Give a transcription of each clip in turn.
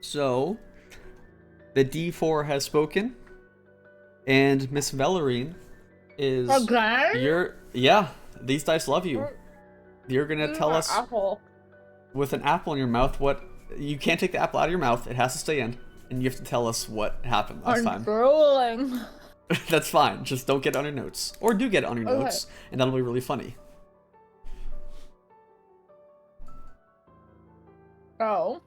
So, the D4 has spoken, and Miss Velerine is Again? yeah, these dice love you. You're gonna tell us Apple. with an apple in your mouth what you can't take the apple out of your mouth. It has to stay in, and you have to tell us what happened last I'm time. drooling. That's fine. Just don't get it on your notes, or do get it on your Okay. notes, and that'll be really funny. So,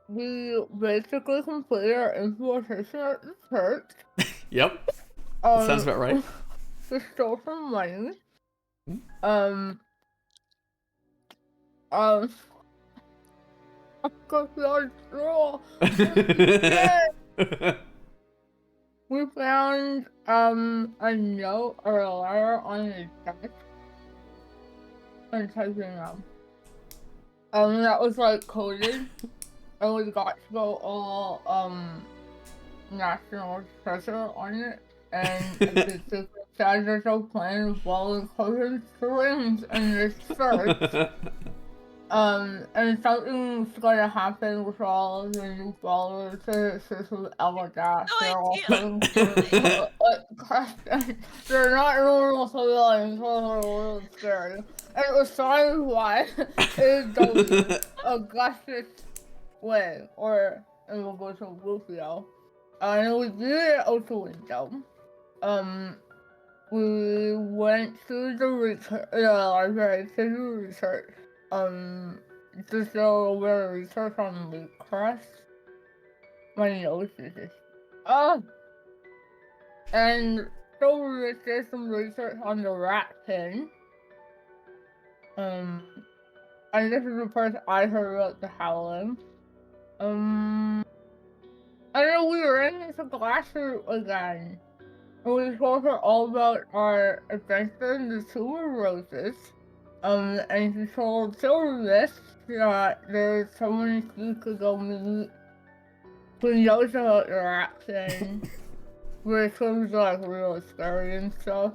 we basically completed our infiltration at the church. Yep, that sounds about right. We stole some money. Hmm? I got the drool. We found a note or a letter on the desk and typing that was like coded, and we got to go all national treasure on it, and it basically says there's a plan involving closing strings in this church. And something's gonna happen with all of the new followers to the system of Elderdash. They're all putting questions. They're not normal civilians, so they're really scary. And it was signed by is Augustus Wayne, or it will go to Rufio. And we did it out the window. We went to the library to do research. Just a little bit of research on the crest. My nose is just and so we did some research on the rat pin. And this is the first I heard about the howling. I know we were in the classroom again. And we told her all about our adventure in the Two Roses. And she told Sylvis that there's someone she could go meet who knows about the rat thing, which was like real scary and stuff.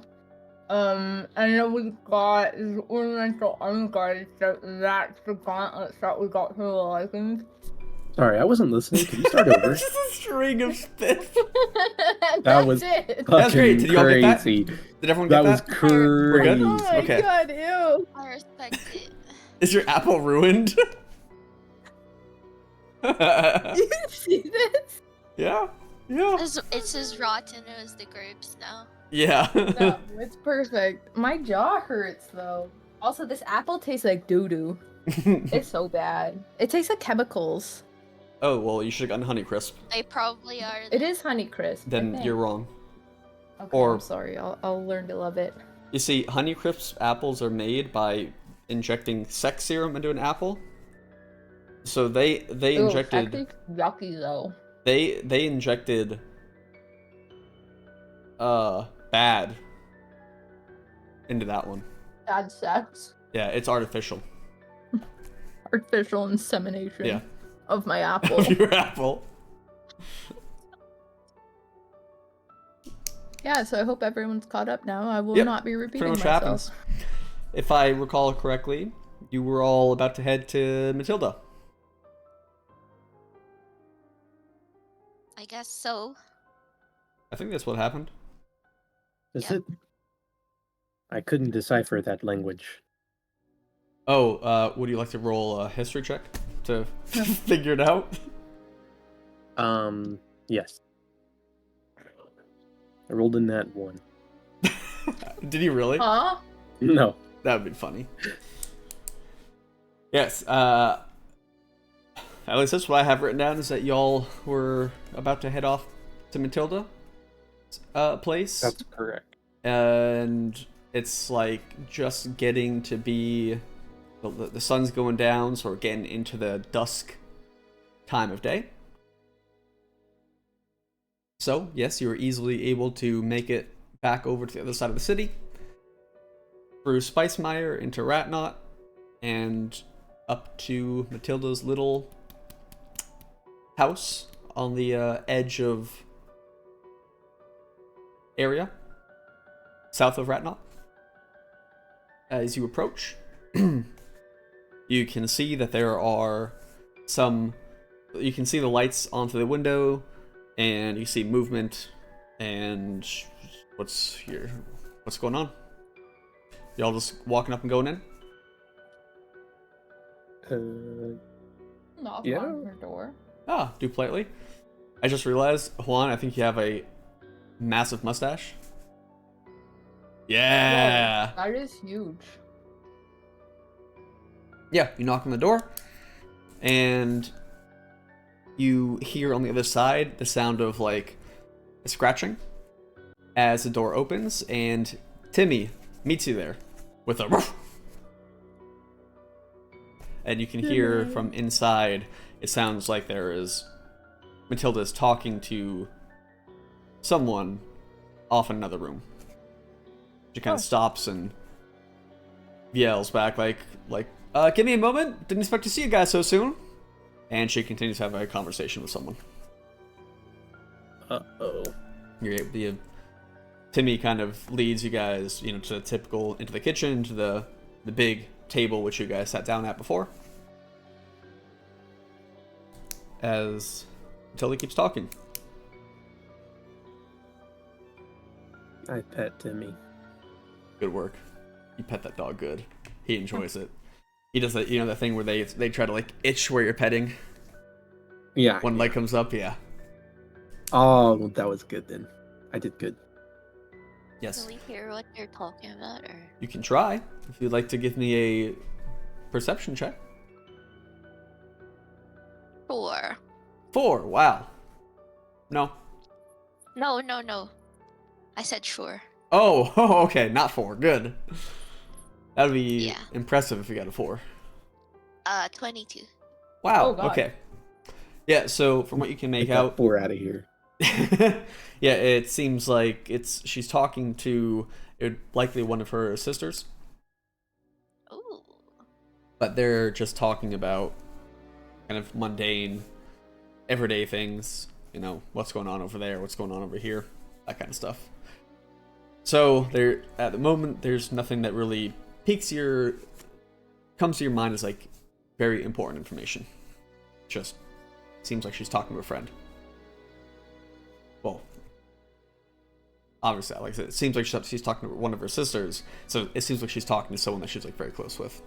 And then we got this ornamental unguarded stuff. That's the gauntlets that we got from the Lycans. Sorry, I wasn't listening. Can you start over? It's just a string of spit. That was it. That's great. fucking Did you all get that? crazy. Did everyone get That was that? We're good? crazy. Oh my Okay. god, ew. I respect it. Is your apple ruined? You see this? Yeah. Yeah. It's as rotten as the grapes now. Yeah. No, it's perfect. My jaw hurts though. Also, this apple tastes like doo-doo. It's so bad. It tastes like chemicals. Oh, well, you should have gotten Honeycrisp. They probably are. It is Honeycrisp. I Then think. you're wrong. Okay, or- I'm sorry. I'll learn to love it. You see, Honeycrisp apples are made by injecting sex serum into an apple. So they Ew, injected that tastes yucky though. they injected bad into that one. Bad sex. Yeah, it's artificial. Artificial insemination. Yeah. Of my apple. Your apple. Yeah, so I hope everyone's caught up now. I will Yep, not be repeating Pretty much myself. happens. If I recall correctly, you were all about to head to Matilda. I guess so. I think that's what happened. Is Yeah. it? I couldn't decipher that language. Oh, would you like to roll a history check to figure it out? Yes. I rolled in that one. Did you really? Huh? No. That would be funny. Yes, at least that's what I have written down, is that y'all were about to head off to Matilda place. That's correct. And it's like just getting to be the sun's going down, so we're getting into the dusk time of day. So yes, you were easily able to make it back over to the other side of the city through Spicemire into Ratnot and up to Matilda's little house on the edge of area south of Ratnot. As you approach, You can see that there are some. You can see the lights onto the window, and you see movement. And what's here? What's going on? Y'all just walking up and going in? Knock Yeah. on her door. Ah, do politely. I just realized, Juan, I think you have a massive mustache. Yeah. Whoa, that is huge. Yeah, you knock on the door, and you hear on the other side the sound of like scratching as the door opens, and Timmy meets you there with a ruff. And you can hear from inside, it sounds like there is Matilda's talking to someone off in another room. She kind of stops and yells back like, give me a moment. Didn't expect to see you guys so soon. And she continues to have a conversation with someone. Uh-oh. Timmy kind of leads you guys, to the typical, into the kitchen, to the big table which you guys sat down at before. As Matilda keeps talking. I pet Timmy. Good work. You pet that dog good. He enjoys it. He does that, that thing where they try to like itch where you're petting. Yeah. One leg comes up, yeah. Oh, well, that was good then. I did good. Yes. Can we hear what they're talking about, or? You can try if you'd like to give me a perception check. 4. 4. Wow. No. No. I said sure. Oh, okay. Not 4. Good. That would be Yeah. impressive if you got a 4. 22. Wow. Oh, God. Okay. Yeah. So from what you can make Get that out, 4 out of here. yeah, it seems like she's talking to likely one of her sisters, Ooh. but they're just talking about kind of mundane, everyday things. What's going on over there, what's going on over here, that kind of stuff. So there, at the moment, there's nothing that really comes to your mind as like very important information. Just seems like she's talking to a friend. Well, obviously, like I said, it seems like she's talking to one of her sisters, so it seems like she's talking to someone that she's like very close with.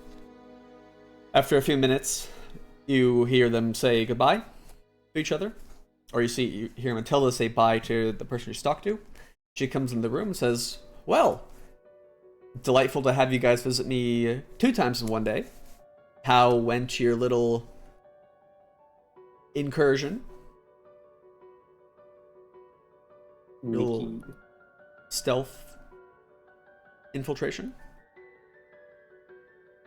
After a few minutes, you hear them say goodbye to each other, or you hear Matilda say bye to the person she's talked to. She comes into the room and says, "Well, delightful to have you guys visit me 2 times in one day. How went your little incursion? Little Mickey. stealth infiltration?"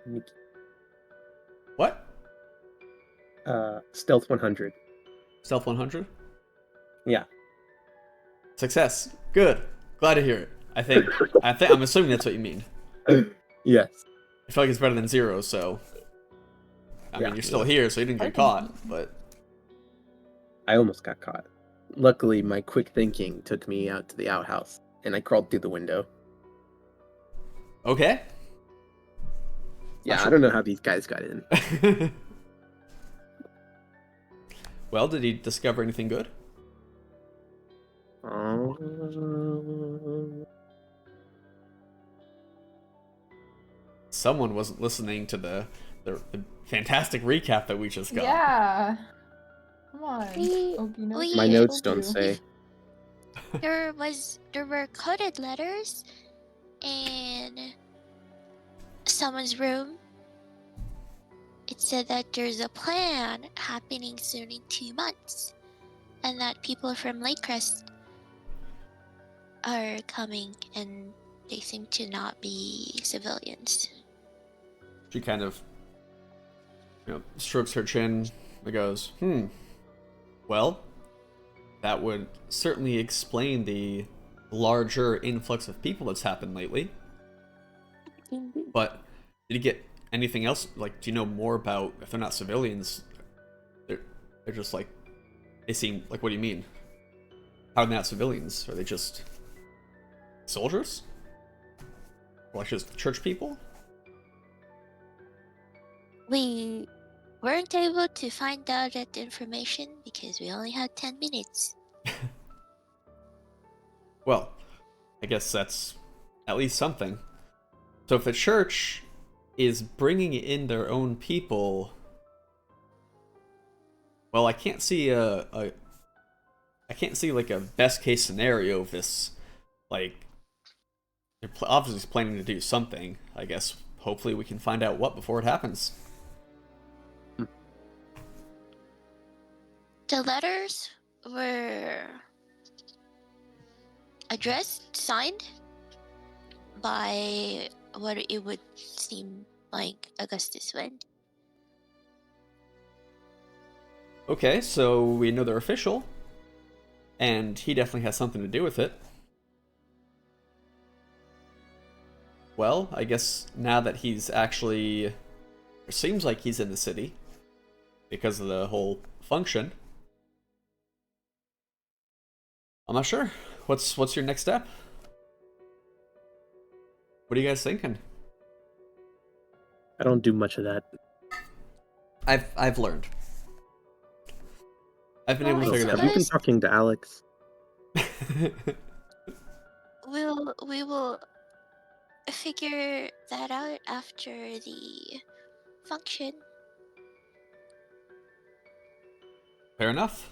Mickey. What? Stealth 100. Stealth 100? Yeah. Success. Good. Glad to hear it. I'm assuming that's what you mean. Yes. I feel like it's better than 0, so I mean, Yeah. you're still here, so you didn't get caught, but I almost got caught. Luckily, my quick thinking took me out to the outhouse, and I crawled through the window. okay. Yeah, I don't know how these guys got in. Well, did he discover anything good? Someone wasn't listening to the fantastic recap that we just got. Yeah. Come on. We- Okey-dokey. we- My notes Told don't you. say. There were coded letters in someone's room. It said that there's a plan happening soon in 2 months, and that people from Lakecrest are coming, and they seem to not be civilians. She kind of, strokes her chin and goes, well, that would certainly explain the larger influx of people that's happened lately. But did you get anything else? Like, do you know more about, if they're not civilians, they're just like, they seem, like, what do you mean? How are they not civilians? Are they just soldiers? Or like just church people? We weren't able to find out that information because we only had 10 minutes. Well, I guess that's at least something. So if the church is bringing in their own people, well, I can't see I can't see like a best case scenario of this. Like, they're obviously planning to do something. I guess hopefully we can find out what before it happens. The letters were addressed, signed by what it would seem like Augustus Wind. Okay, so we know they're official, and he definitely has something to do with it. Well, I guess now that he's actually, it seems like he's in the city because of the whole function. I'm not sure. What's your next step? What are you guys thinking? I don't do much of that. I've learned. I've been able to Well, figure Have that you out. been talking to Alex? We will figure that out after the function. Fair enough.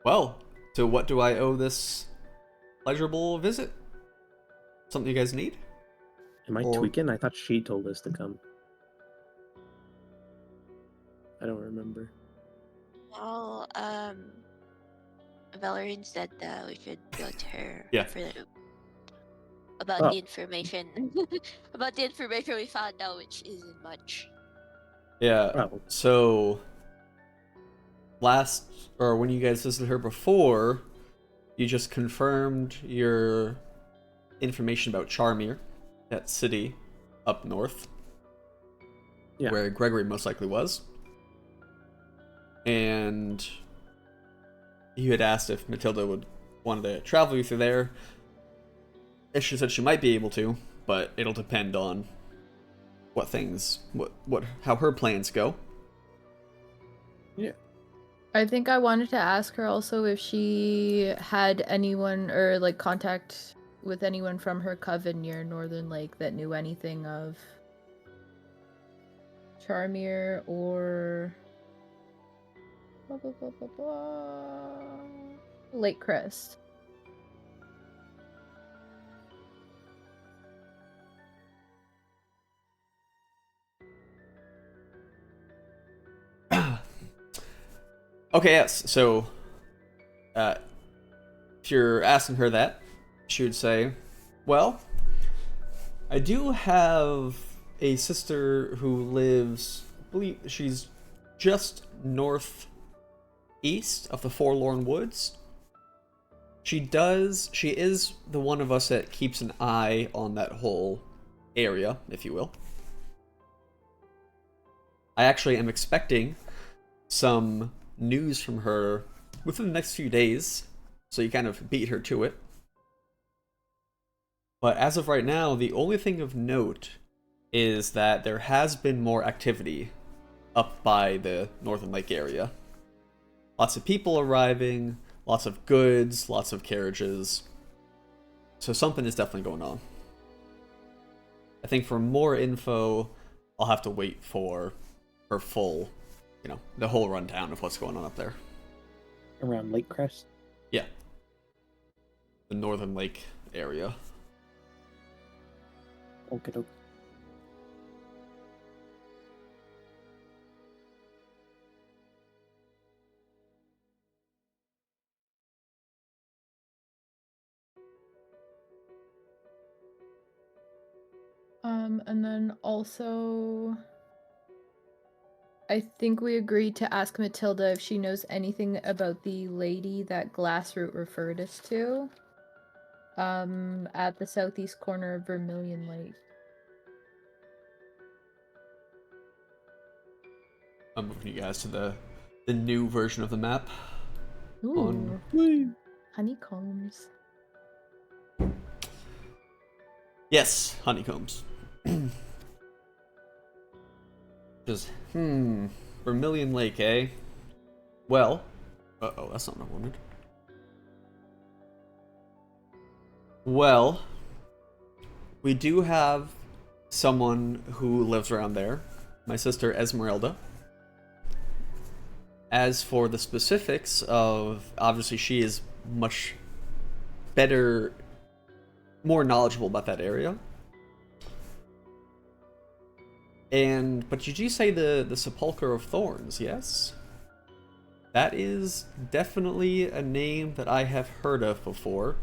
Well, so what do I owe this pleasurable visit? Something you guys need? Am I Or- tweaking? I thought she told us to come. I don't remember. Well, Valerian said that we should go to her Yeah. about Oh. the information about the information we found out, which isn't much. Yeah. Oh, So when you guys visited her before, you just confirmed your information about Charmir, that city up north, Yeah. where Gregory most likely was. And you had asked if Matilda would wanted to travel you through there. And she said she might be able to, but it'll depend on how her plans go. I think I wanted to ask her also if she had anyone or like contact with anyone from her coven near Northern Lake that knew anything of Charmir or blah, blah, blah, blah, blah. Lake Crest. Okay, yes. So, if you're asking her that, she would say, "Well, I do have a sister who lives. I believe she's just northeast of the Forlorn Woods. She is the one of us that keeps an eye on that whole area, if you will. I actually am expecting some news from her within the next few days, so you kind of beat her to it. But as of right now, the only thing of note is that there has been more activity up by the Northern Lake area. Lots of people arriving, lots of goods, lots of carriages. So something is definitely going on. I think for more info, I'll have to wait for her full, the whole rundown of what's going on up there. around Lake Crest. Yeah. The Northern Lake area. Okay, doke. And then also, I think we agreed to ask Matilda if she knows anything about the lady that Glassroot referred us to. At the southeast corner of Vermilion Lake. I'm moving you guys to the new version of the map. Ooh, On honeycombs. Yes, honeycombs. Just, Vermilion Lake, eh? Well, uh-oh, that's not what I wanted. Well, we do have someone who lives around there, my sister Esmeralda. As for the specifics of, obviously she is much better, more knowledgeable about that area. But you do say the Sepulchre of Thorns, yes? That is definitely a name that I have heard of before,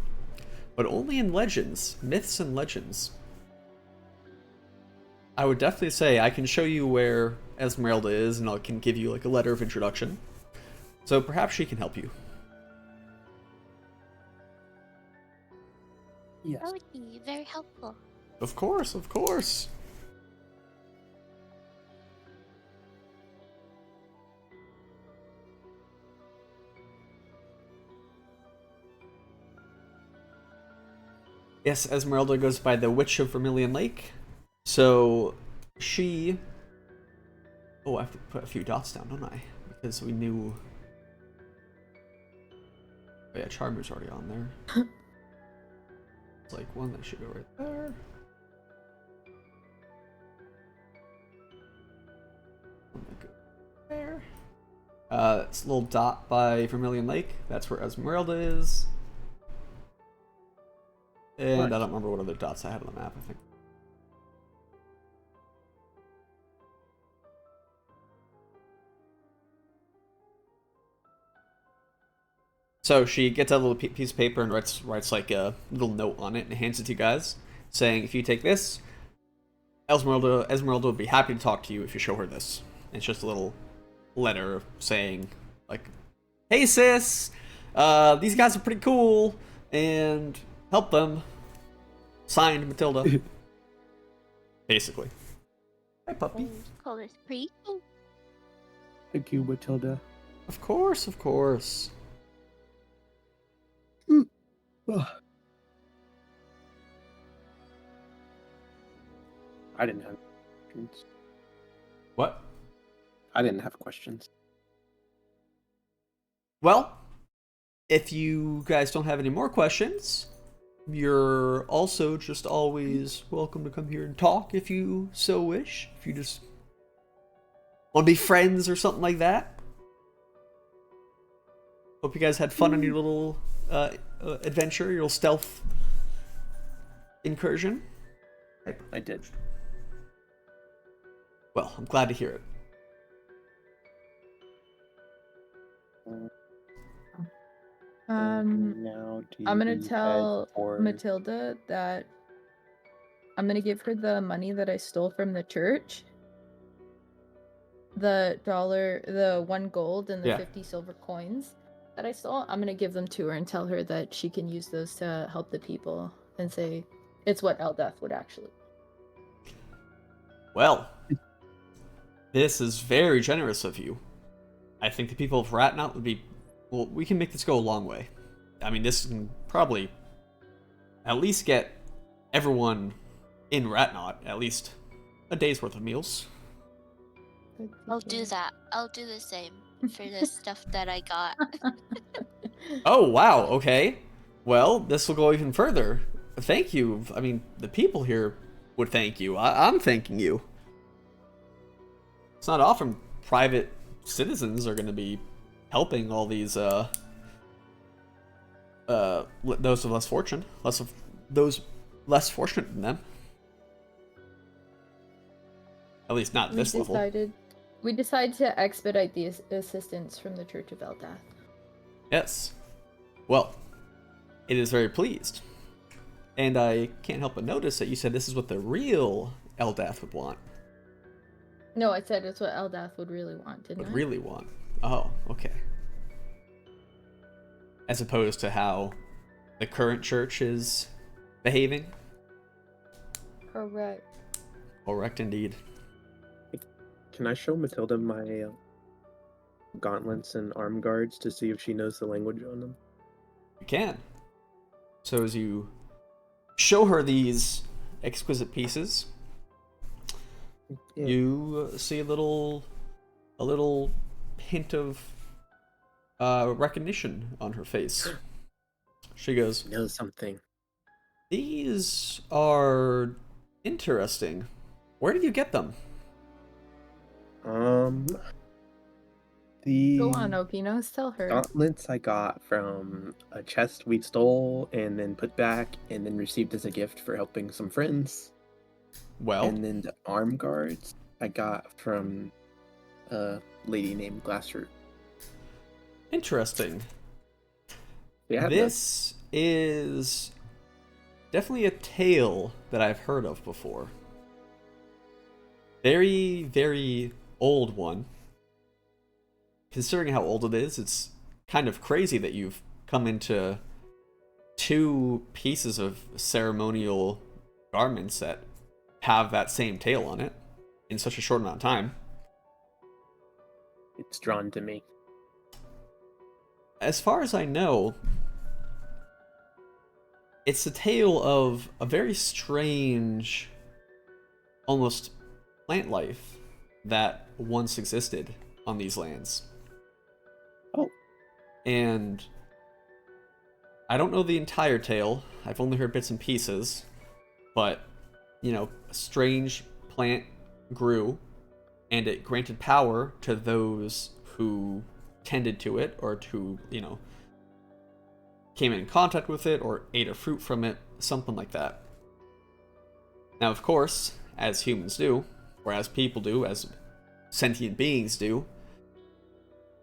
but only in legends, myths and legends. I would definitely say I can show you where Esmeralda is, and I can give you like a letter of introduction. So perhaps she can help you. Yes. That would be very helpful. Of course, of course. Yes, Esmeralda goes by the Witch of Vermilion Lake. So, she... Oh, I have to put a few dots down, don't I? Because we knew... Oh yeah, Charmer's already on there. It's like one that should go right there. One that goes there. It's a little dot by Vermilion Lake. That's where Esmeralda is. And Right. I don't remember what other dots I had on the map, I think. So she gets a little piece of paper and writes like a little note on it and hands it to you guys, saying, if you take this, Esmeralda would be happy to talk to you if you show her this. And it's just a little letter saying, like, hey sis, these guys are pretty cool, and help them. Signed, Matilda. Basically. Hi, puppy. Color's pretty cool. Thank you, Matilda. Of course, of course. Ugh. I didn't have questions. What? I didn't have questions. Well, if you guys don't have any more questions, you're also just always welcome to come here and talk if you so wish. If you just want to be friends or something like that. Hope you guys had fun on your little adventure, your little stealth incursion. I did. Well, I'm glad to hear it. Now, do I'm gonna we head tell for- Matilda that I'm gonna give her the money that I stole from the church. The $1, the 1 gold, and the Yeah. 50 silver coins that I stole. I'm gonna give them to her and tell her that she can use those to help the people and say it's what Eldath would actually. Well, this is very generous of you. I think the people of Ratnot would be... Well, we can make this go a long way. I mean, this can probably at least get everyone in Ratnot at least a day's worth of meals. I'll do that. I'll do the same for the stuff that I got. Oh, wow, okay. Well, this will go even further. Thank you. I mean, the people here would thank you. I'm thanking you. It's not often private citizens are going to be helping all these, those of less fortune. Those less fortunate than them. At least not at this level. We decided to expedite the assistance from the Church of Eldath. Yes. Well, it is very pleased. And I can't help but notice that you said this is what the real Eldath would want. No, I said it's what Eldath would really want, didn't Would I? really want. Oh, okay. As opposed to how the current church is behaving. Correct. Correct indeed. Can I show Matilda my gauntlets and arm guards to see if she knows the language on them? You can. So as you show her these exquisite pieces, Yeah. You see a little hint of recognition on her face. She goes, Know something. "These are interesting. Where did you get them?" The Go on, Okino, tell her. gauntlets I got from a chest we stole and then put back and then received as a gift for helping some friends. Well, And then the arm guards I got from a lady named Glassroot. interesting. Yeah, This is definitely a tale that I've heard of before. Very, very old one. Considering how old it is, it's kind of crazy that you've come into 2 pieces of ceremonial garments that have that same tale on it in such a short amount of time. it's drawn to me. As far as I know, it's a tale of a very strange, almost plant life that once existed on these lands. Oh. And I don't know the entire tale. I've only heard bits and pieces. But, you know, a strange plant grew, and it granted power to those who tended to it, or who, you know, came in contact with it, or ate a fruit from it, something like that. Now, of course, as humans do, or as people do, as sentient beings do,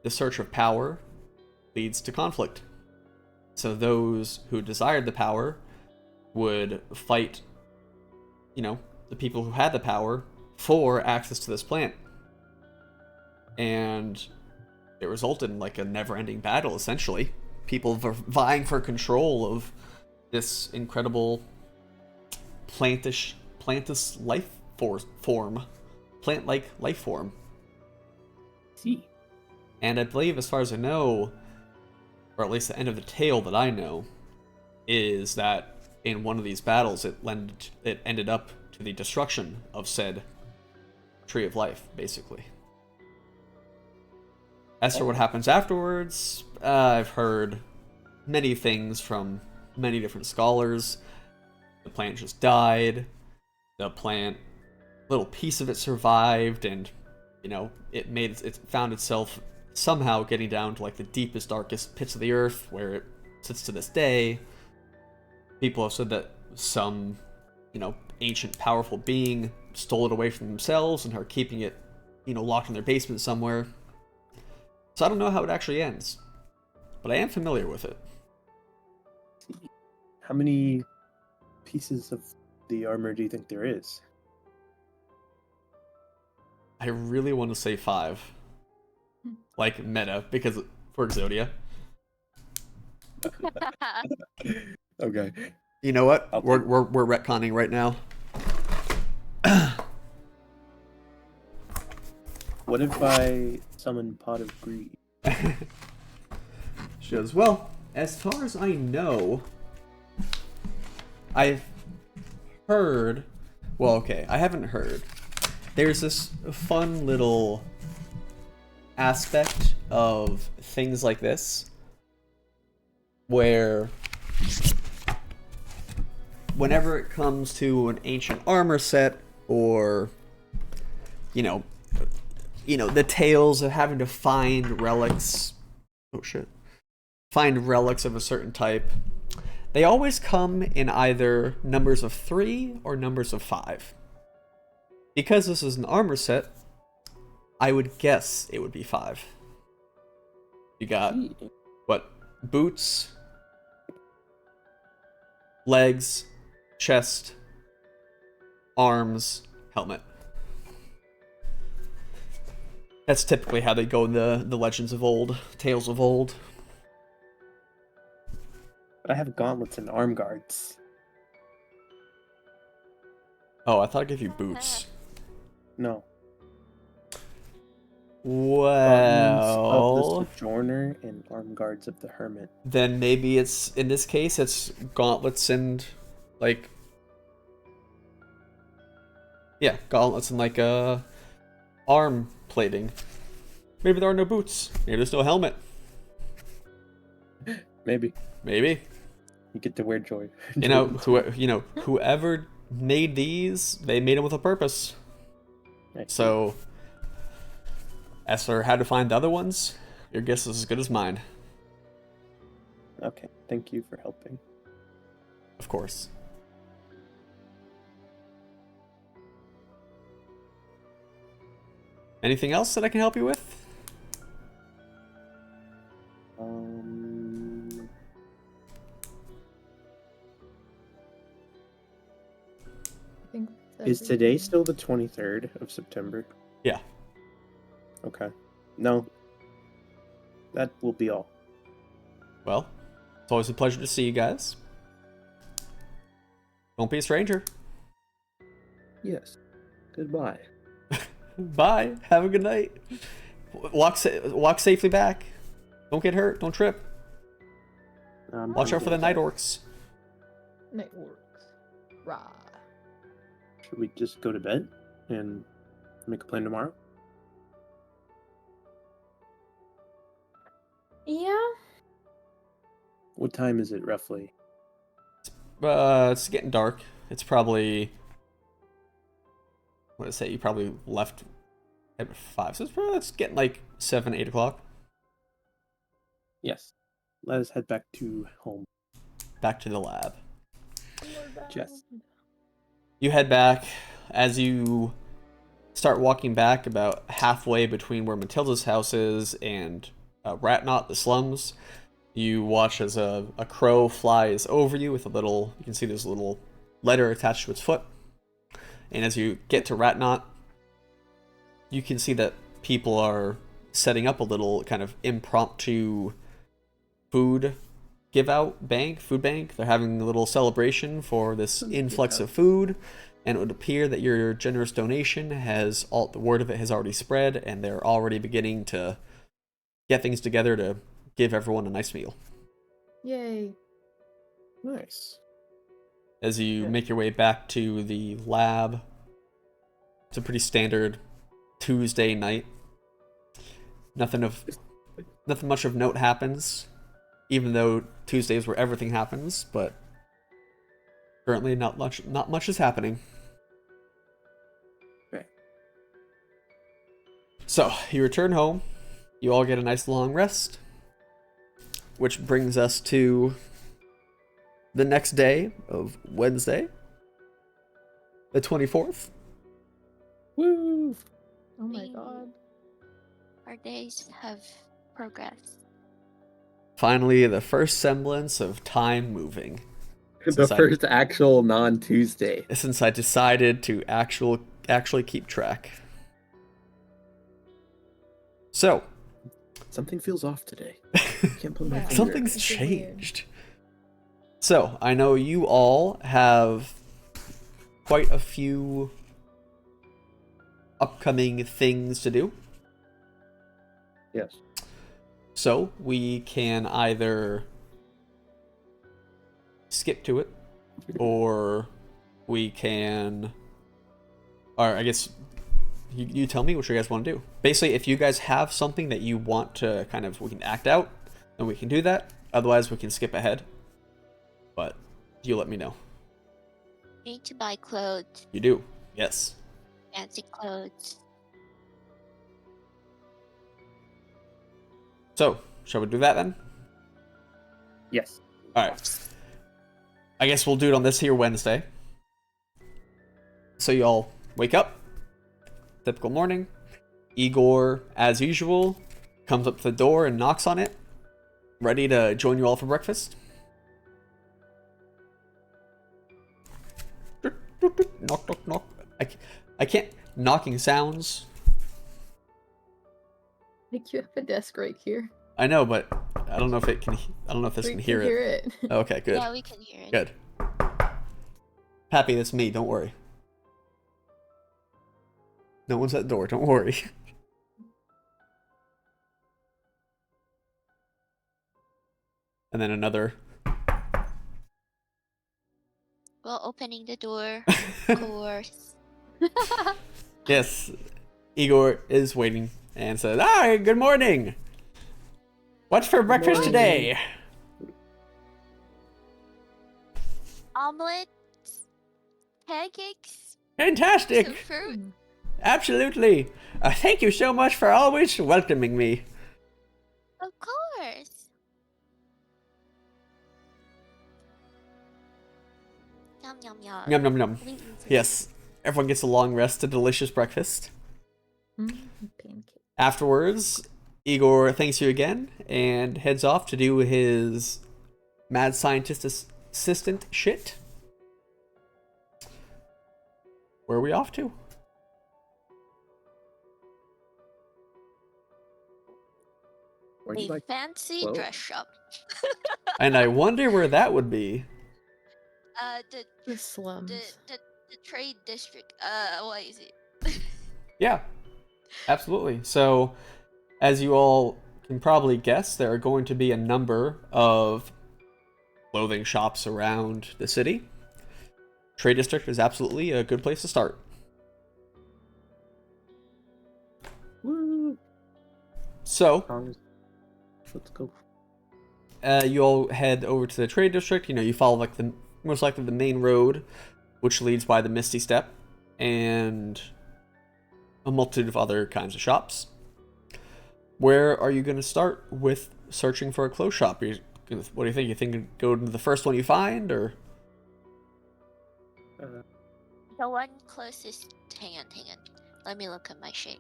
the search of power leads to conflict. So those who desired the power would fight, you know, the people who had the power for access to this plant. And it resulted in like a never-ending battle, essentially. People vying for control of this incredible plantish life form. Plant-like life form. See. And I believe, as far as I know, or at least the end of the tale that I know, is that in one of these battles it ended up to the destruction of said Tree of Life, basically. As for what happens afterwards, I've heard many things from many different scholars. The plant just died. The plant, little piece of it survived, and you know, it found itself somehow getting down to like the deepest, darkest pits of the earth, where it sits to this day. People have said that some, you know, ancient, powerful being stole it away from themselves and are keeping it, you know, locked in their basement somewhere. So I don't know how it actually ends, but I am familiar with it. How many pieces of the armor do you think there is? I really want to say 5. Like meta, because for Exodia. Okay. You know what? I'll We're take- we're retconning right now. What if I summon Pot of Greed? She goes, well, as far as I know, I've heard. Well, okay, I haven't heard. There's this fun little aspect of things like this where whenever it comes to an ancient armor set, or you know the tales of having to find relics, find relics of a certain type, they always come in either numbers of 3 or numbers of 5. Because this is an armor set, I would guess it would be 5. You got what? Boots, legs, chest, arms, helmet. That's typically how they go in the legends of old, tales of old. But I have gauntlets and arm guards. Oh, I thought I'd give you boots. No. Well, Gauntlets of the Sojourner and arm guards of the Hermit. then maybe it's, in this case, it's gauntlets and, like, Yeah, gauntlets and like arm plating. Maybe there are no boots. Maybe there's no helmet. Maybe Maybe. you get to wear joy. Whoever made these, they made them with a purpose. I see. So, as for how to find the other ones, your guess is as good as mine. Okay, thank you for helping. Of course. Anything else that I can help you with? I think Is today still the 23rd of September? Yeah. Okay. No. That will be all. Well, it's always a pleasure to see you guys. Don't be a stranger. Yes. Goodbye. Bye. Have a good night. Walk safely back. Don't get hurt. Don't trip. Watch out for the night orcs. Night works. Rah. Should we just go to bed and make a plan tomorrow? Yeah. What time is it roughly? It's getting dark. It's probably, what did I say? You probably left at 5, so it's getting like 7, 8 o'clock. Yes. Let us head back to home. Back to the lab. Jess. You head back. As you start walking back about halfway between where Matilda's house is and Ratnot, the slums, you watch as a crow flies over you with a little, you can see there's a little letter attached to its foot. And as you get to Ratnot, you can see that people are setting up a little kind of impromptu food food bank. They're having a little celebration for this influx of food, and it would appear that your generous donation the word of it has already spread, and they're already beginning to get things together to give everyone a nice meal. Yay. Nice. As you make your way back to the lab, it's a pretty standard Tuesday night. Nothing much of note happens, even though Tuesday is where everything happens, but currently not much is happening. Right. So, you return home, you all get a nice long rest, which brings us to the next day of Wednesday, the 24th. Woo! Oh my We- god. Our days have progressed. Finally, the first semblance of time moving. The Since first actual non-Tuesday. Since I decided to actually keep track. So, Something feels off today. Can't put my Yeah. finger. something's It's just weird. changed. So, I know you all have quite a few upcoming things to do. Yes. So, we can either skip to it, or we can... Or I guess you tell me what you guys want to do. Basically, if you guys have something that you want to we can act out, then we can do that. Otherwise, we can skip ahead. But you let me know. We need to buy clothes, You do. Yes. fancy clothes. So, shall we do that then? Yes. Alright. I guess we'll do it on this here Wednesday. So you all wake up. Typical morning. Igor, as usual, comes up to the door and knocks on it. Ready to join you all for breakfast. Knock, knock, knock. I can't... Knocking sounds. Like you have a desk right here. I know, but I don't know if it can... I don't know if this We can hear it. it. Okay, good. Yeah, we can hear it. Good. Happy, that's me. Don't worry. No one's at the door. Don't worry. And then another. Well, opening the door, of course. Yes, Igor is waiting and says, "Hi, good morning. What's for breakfast morning. today?" Omelets, pancakes, Fantastic. some fruit. Absolutely. Thank you so much for always welcoming me. Of course. Yum yum yum. Yum yum yum. Please. Yes, everyone gets a long rest, a delicious breakfast. Pancake. Afterwards, Igor thanks you again and heads off to do his mad scientist assistant shit. Where are we off to? Where do you A like? fancy clothes? dress shop. And I wonder where that would be. The The slums. the trade district. What is it? Yeah, absolutely. So, as you all can probably guess, there are going to be a number of clothing shops around the city. Trade district is absolutely a good place to start. Woo! So, Let's go. you all head over to the trade district. You know, you follow like the most likely the main road, which leads by the Misty Step, and a multitude of other kinds of shops. Where are you going to start with searching for a clothes shop? What do you think? You think go to the first one you find, or The one closest. Hang on. Let me look at my shape.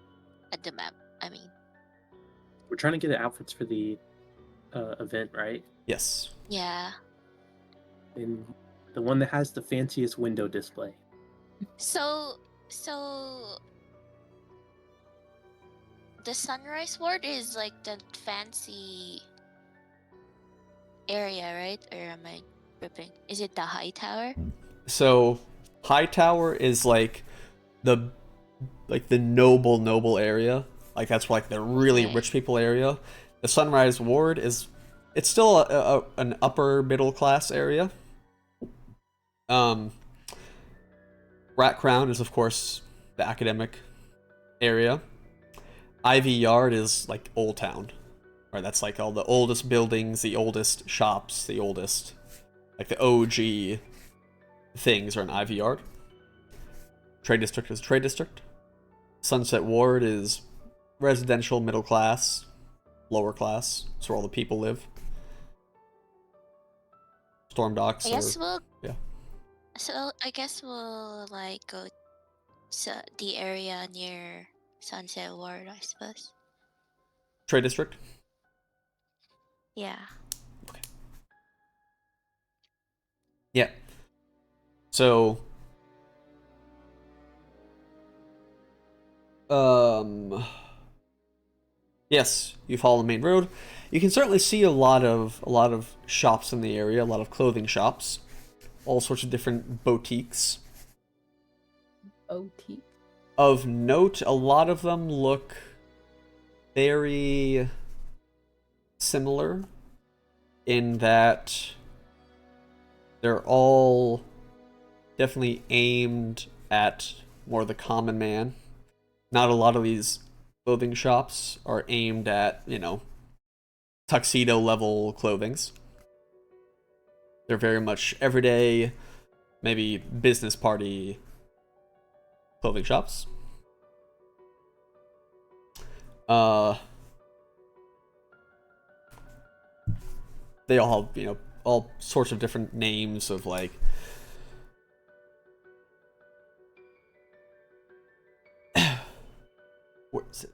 At the map. I mean. We're trying to get outfits for the event, right? yes? Yeah. And the one that has the fanciest window display. So the Sunrise Ward is like the fancy area, right? Or am I tripping? Is it the high tower? So, Hightower is like the noble area. Like that's like the really Okay. rich people area. The Sunrise Ward is it's still an upper middle class area. Rat Crown is of course the academic area. Ivy Yard is like Old Town. Right, that's like all the oldest buildings, the oldest shops, the oldest like the OG things are in Ivy Yard. Trade District is Trade District. Sunset Ward is residential, middle class, lower class. It's where all the people live. Storm Docks I guess we'll. yeah. So I guess we'll like go to the area near Sunset Ward, I suppose. Trade District. Yeah. Yeah. So yes, you follow the main road. You can certainly see a lot of shops in the area, a lot of clothing shops, all sorts of different boutiques. OT. Of note, a lot of them look very similar in that they're all definitely aimed at more the common man. Not a lot of these clothing shops are aimed at, you know, tuxedo level clothings. They're very much everyday, maybe business party clothing shops. They all have, you know, all sorts of different names of like what's it?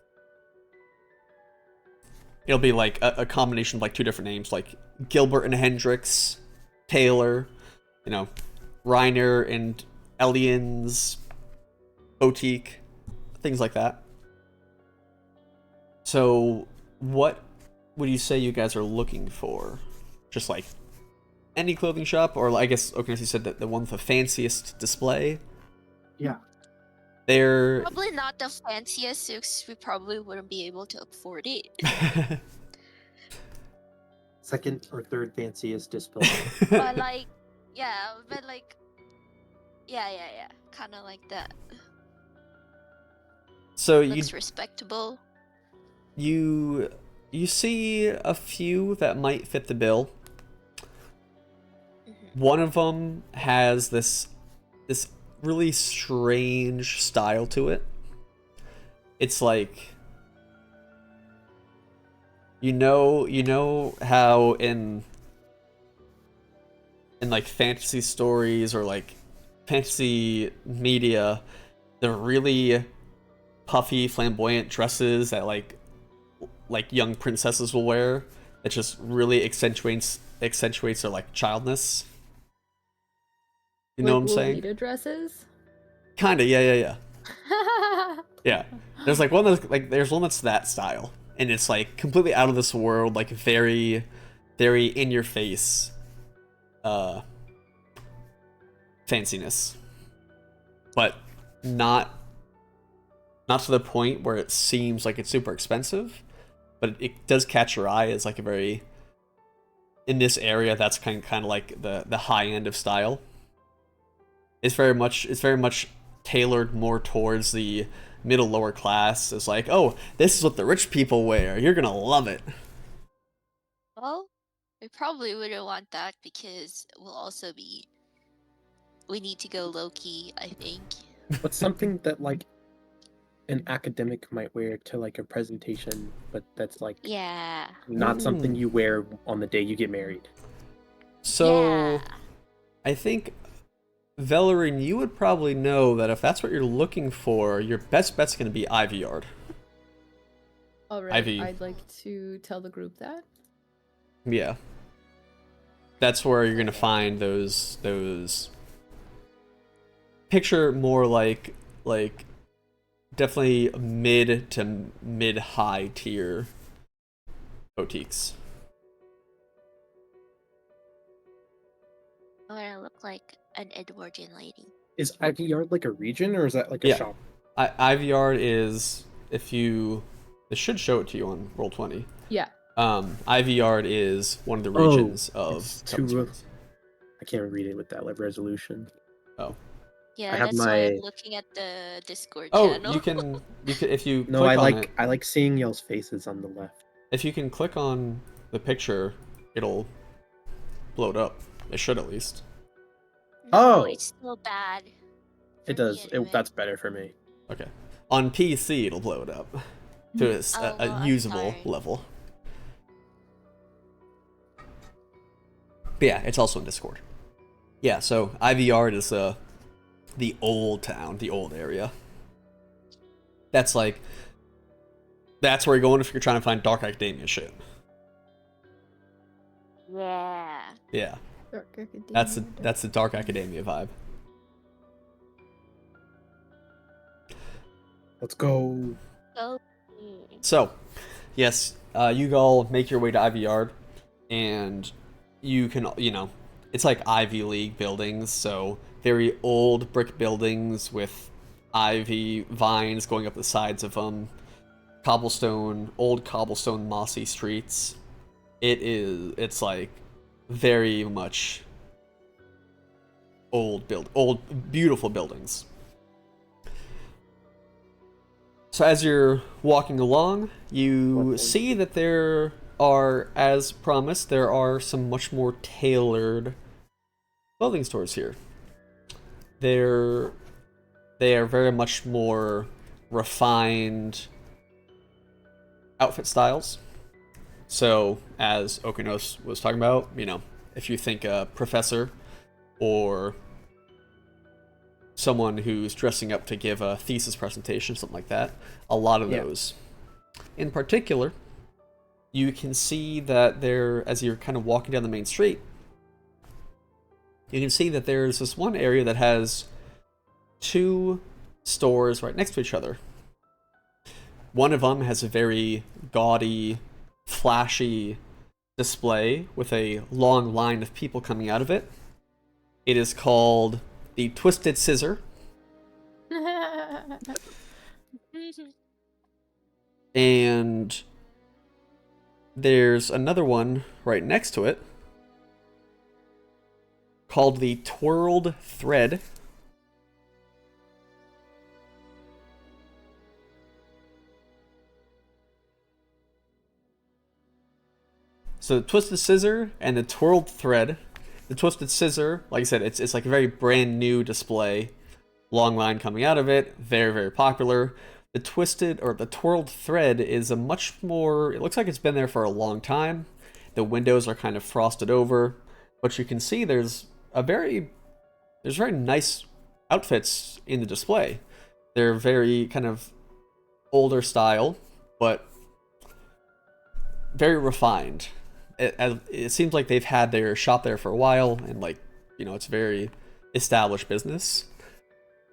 It'll be like a combination of like two different names, like Gilbert and Hendricks, Taylor, you know, Reiner and Elian's boutique, things like that. So, what would you say you guys are looking for? Just like any clothing shop, or I guess Oakeness, you said that the one with the fanciest display. Yeah. They're Probably not the fanciest, since we probably wouldn't be able to afford it. Second or third fanciest display. But like, yeah, kind of like that. So you Looks respectable. you you see a few that might fit the bill. One of them has this really strange style to it. It's like, you know how in like fantasy stories or like fantasy media, the really puffy, flamboyant dresses that like young princesses will wear, that just really accentuates their like childness. You know Like what I'm saying? Lolita dresses. Kinda, yeah. Yeah. There's like one that's like, there's one that's that style, and it's like completely out of this world, like very, very in your face, fanciness, but not to the point where it seems like it's super expensive, but it does catch your eye as like a very, in this area, that's kind of like the high end of style. It's very much tailored more towards the middle lower class. It's like, oh, this is what the rich people wear. You're gonna love it. Well, we probably wouldn't want that because we need to go low key, I think. What's something that like an academic might wear to like a presentation, but that's like Yeah. not something you wear on the day you get married? So, Yeah. I think, Valerie, you would probably know that if that's what you're looking for, your best bet's going to be Ivy Yard. All right, Ivy. I'd like to tell the group that. Yeah. That's where you're going to find those picture more like definitely mid to mid high tier boutiques. I want to look like an Edwardian lady. Is Ivy Yard like a region, or is that like a Yeah. shop? Ivy Yard is, if you, it should show it to you on Roll20. Yeah. Ivy Yard is one of the regions of it's Silver too- Springs. I can't read it with that like resolution. Oh. Yeah, I have that's why I'm my- looking at the Discord Oh, channel. you can if you No, click on it, I like seeing y'all's faces on the left. if you can click on the picture, it'll blow it up. It should at least. No, Oh. it's still bad. It for does. me anyway. That's better for me. Okay. On PC, it'll blow it up to a Oh, well, I'm usable sorry. level. But yeah, it's also in Discord. Yeah, so Ivy Yard is the old town, the old area. That's like, that's where you're going if you're trying to find Dark Academia shit. Yeah. Yeah, Dark Academia. that's the Dark Academia vibe. Let's go. So. So, yes, you all make your way to Ivy Yard, and you can, it's like Ivy League buildings, so very old brick buildings with ivy vines going up the sides of them, old cobblestone mossy streets. It's like very much old beautiful buildings. So as you're walking along, you see that there are, as promised, there are some much more tailored clothing stores here. They are very much more refined outfit styles. So, as Okanos was talking about, if you think a professor or someone who's dressing up to give a thesis presentation, something like that, a lot of those. In particular, you can see that there, as you're kind of walking down the main street, you can see that there's this one area that has two stores right next to each other. One of them has a very gaudy, flashy display with a long line of people coming out of it. It is called the Twisted Scissor. And there's another one right next to it called the Twirled Thread. So the Twisted Scissor and the Twirled Thread. The Twisted Scissor, like I said, it's like a very brand new display. Long line coming out of it, very, very popular. The Twirled Thread is a much more, it looks like it's been there for a long time. The windows are kind of frosted over, but you can see there's very nice outfits in the display. They're very kind of older style, but very refined. It seems like they've had their shop there for a while, and like, you know, it's very established business.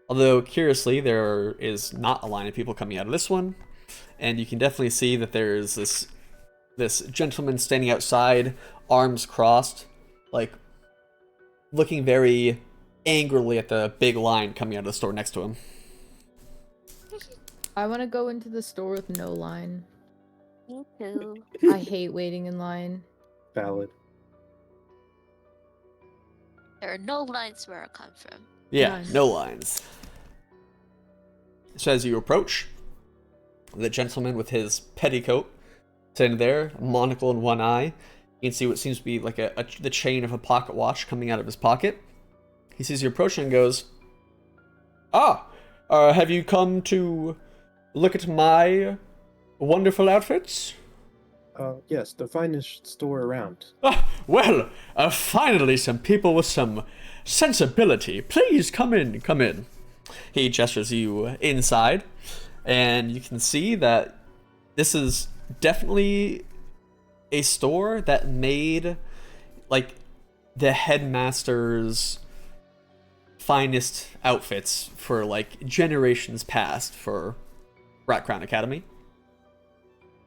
Although, curiously, there is not a line of people coming out of this one, and you can definitely see that there's this gentleman standing outside, arms crossed, like looking very angrily at the big line coming out of the store next to him. I want to go into the store with no line. Me too. I hate waiting in line. Valid. There are no lines where I come from. Yeah, None. no lines. So as you approach, the gentleman with his petticoat sitting there, a monocle in one eye, you can see what seems to be like the chain of a pocket watch coming out of his pocket. He sees you approaching and goes, have you come to look at my wonderful outfits? Yes, the finest store around. Well, finally some people with some sensibility. Please come in, come in. He gestures you inside, and you can see that this is definitely a store that made, like, the headmaster's finest outfits for, like, generations past for Rat Crown Academy.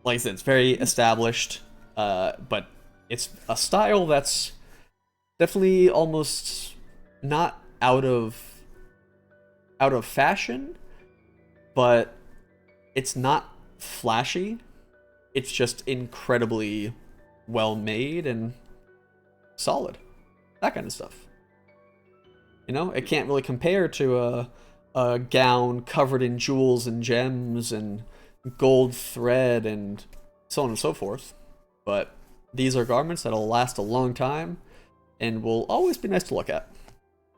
Like I said, it's very established, but it's a style that's definitely almost not out of fashion, but it's not flashy. It's just incredibly well made and solid. That kind of stuff. You know, it can't really compare to a gown covered in jewels and gems and gold thread and so on and so forth. But these are garments that'll last a long time and will always be nice to look at.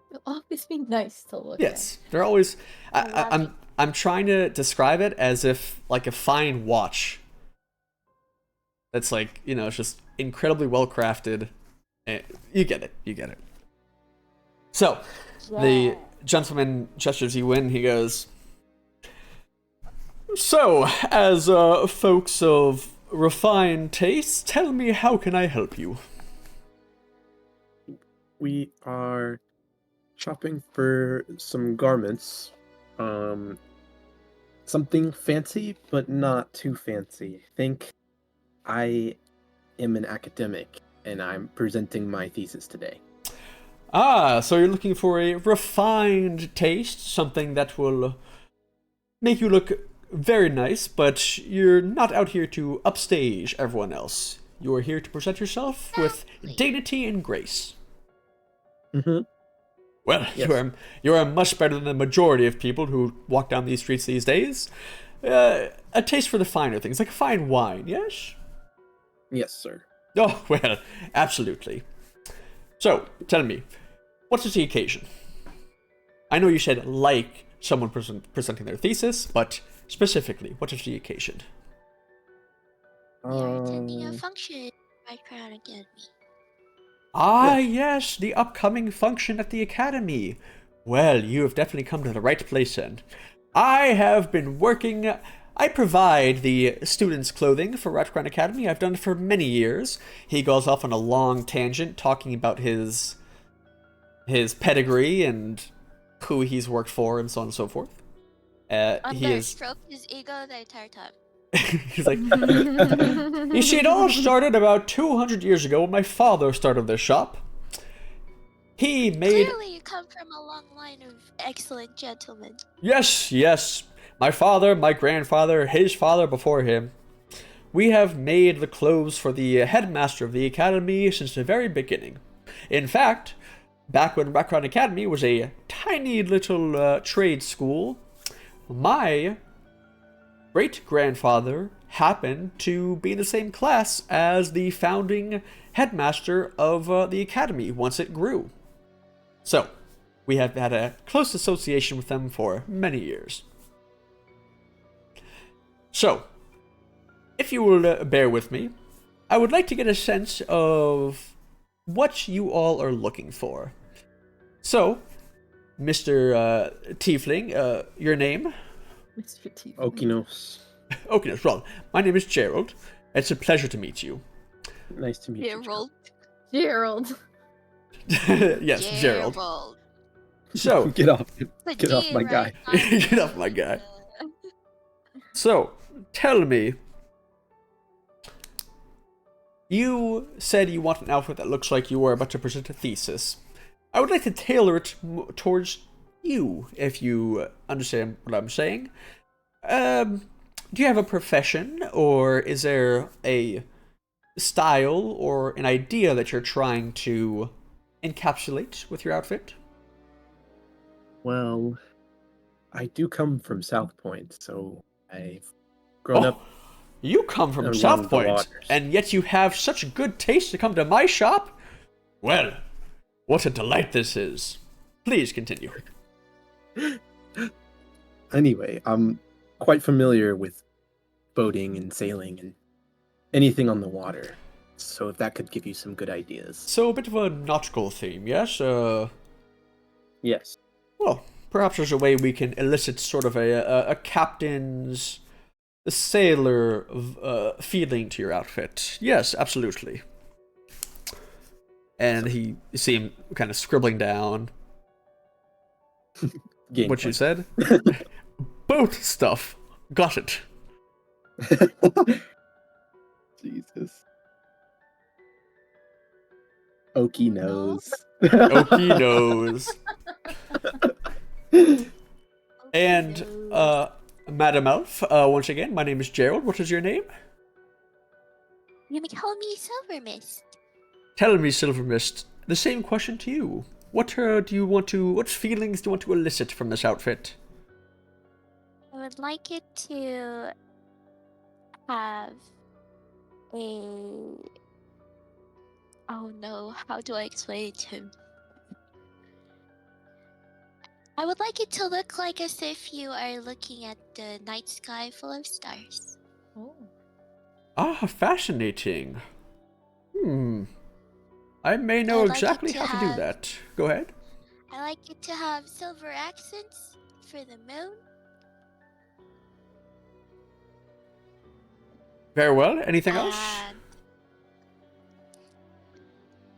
It'll always be nice to look Yes, they're always. love it. I'm trying to describe it as if like a fine watch. That's like, you know, it's just incredibly well crafted. You get it. You get it. So the gentleman gestures you in. He goes, "So, as folks of refined tastes, tell me, how can I help you?" We are shopping for some garments. Something fancy, but not too fancy. Think I am an academic, and I'm presenting my thesis today. Ah, so you're looking for a refined taste, something that will make you look very nice, but you're not out here to upstage everyone else. You are here to present yourself with dignity and grace. Mm-hmm. Well, Yes. you are much better than the majority of people who walk down these streets these days. A taste for the finer things, like fine wine, yes? Yes, sir. Oh, well, absolutely. So, tell me, what is the occasion? I know you said like someone presenting their thesis, but specifically, what is the occasion? We are attending a Um, function by Crown Academy. Ah, yes, the upcoming function at the Academy. Well, you have definitely come to the right place then. I have been working. I provide the students' clothing for Rat Crown Academy. I've done it for many years. He goes off on a long tangent talking about his pedigree and who he's worked for and so on and so forth. He is. Stroked his ego the entire time. He's like, you see, it all started about 200 years ago when my father started this shop. He made. Clearly, you come from a long line of excellent gentlemen. Yes, yes. My father, my grandfather, his father before him. We have made the clothes for the headmaster of the academy since the very beginning. In fact, back when Rat Crown Academy was a tiny little trade school, my great-grandfather happen to be in the same class as the founding headmaster of the academy once it grew. So, we have had a close association with them for many years. So, if you will bear with me, I would like to get a sense of what you all are looking for. So, Mr. Tiefling, your name? Mr. T. Okinos. Okay, well, my name is Gerald. It's a pleasure to meet you. Nice to meet you. Gerald. Gerald. Yes, Gerald. So, Get off. The Get off G my right guy. on Get off my guy. So, tell me. You said you want an outfit that looks like you are about to present a thesis. I would like to tailor it towards you, if you understand what I'm saying. Do you have a profession, or is there a style or an idea that you're trying to encapsulate with your outfit? Well, I do come from South Point, so I've grown up. You come from along South the Point, waters. and yet you have such good taste to come to my shop? Well, what a delight this is. Please continue. Anyway, I'm quite familiar with boating and sailing and anything on the water. So if that could give you some good ideas. So, a bit of a nautical theme, yes? Yes. Well, perhaps there's a way we can elicit sort of a captain's, a sailor feeling to your outfit. Yes, absolutely. And you see him kind of scribbling down what you said. Boat stuff. Got it. Jesus. Okie knows. Okie knows. And, Madam Elf, once again, my name is Gerald. What is your name? You may call me Silver Mist. Tell me, Silver Mist, the same question to you. What feelings do you want to elicit from this outfit? I would like it to have a... Oh no, how do I explain it to him? I would like it to look like as if you are looking at the night sky full of stars. Oh. Ah, fascinating. I may know I'd like it exactly to how to do have- that. Go ahead. I like it to have silver accents for the moon. Very well. Anything else? And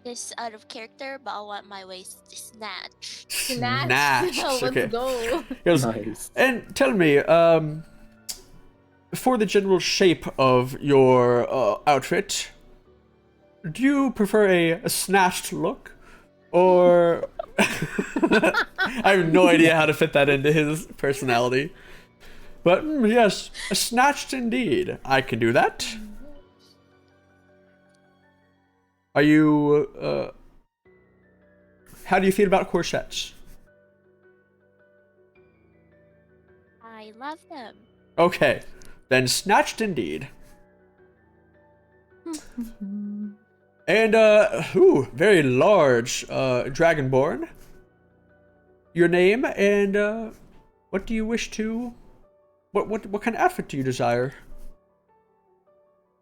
this out of character, but I want my waist snatched. Snatched. Let's Okay. go. Yes. Nice. And tell me, for the general shape of your outfit, do you prefer a snatched look? Or... I have no idea how to fit that into his personality. But yes, snatched indeed. I can do that. Are you... how do you feel about corsets? I love them. Okay, then snatched indeed. And, very large, Dragonborn. Your name and, what do you wish to... What kind of outfit do you desire?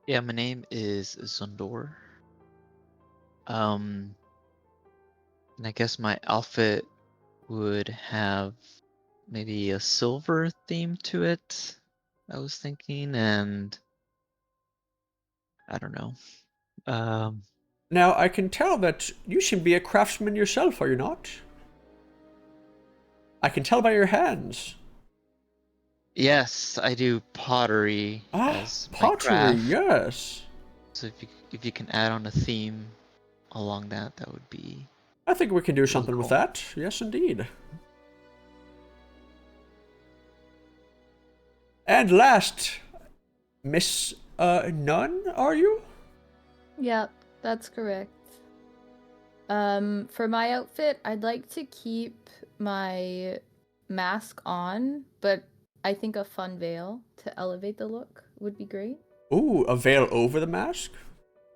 Yeah, my name is Zondor. And I guess my outfit would have maybe a silver theme to it, I was thinking, and I don't know. Now, I can tell that you should be a craftsman yourself, are you not? I can tell by your hands. Yes, I do pottery Ah, as my pottery, craft. yes. So if you can add on a theme along that would be... I think we can do something with cool. that. Yes, indeed. And last, Miss Nunn, are you? Yep, that's correct. For my outfit, I'd like to keep my mask on, but I think a fun veil to elevate the look would be great. Ooh, a veil over the mask?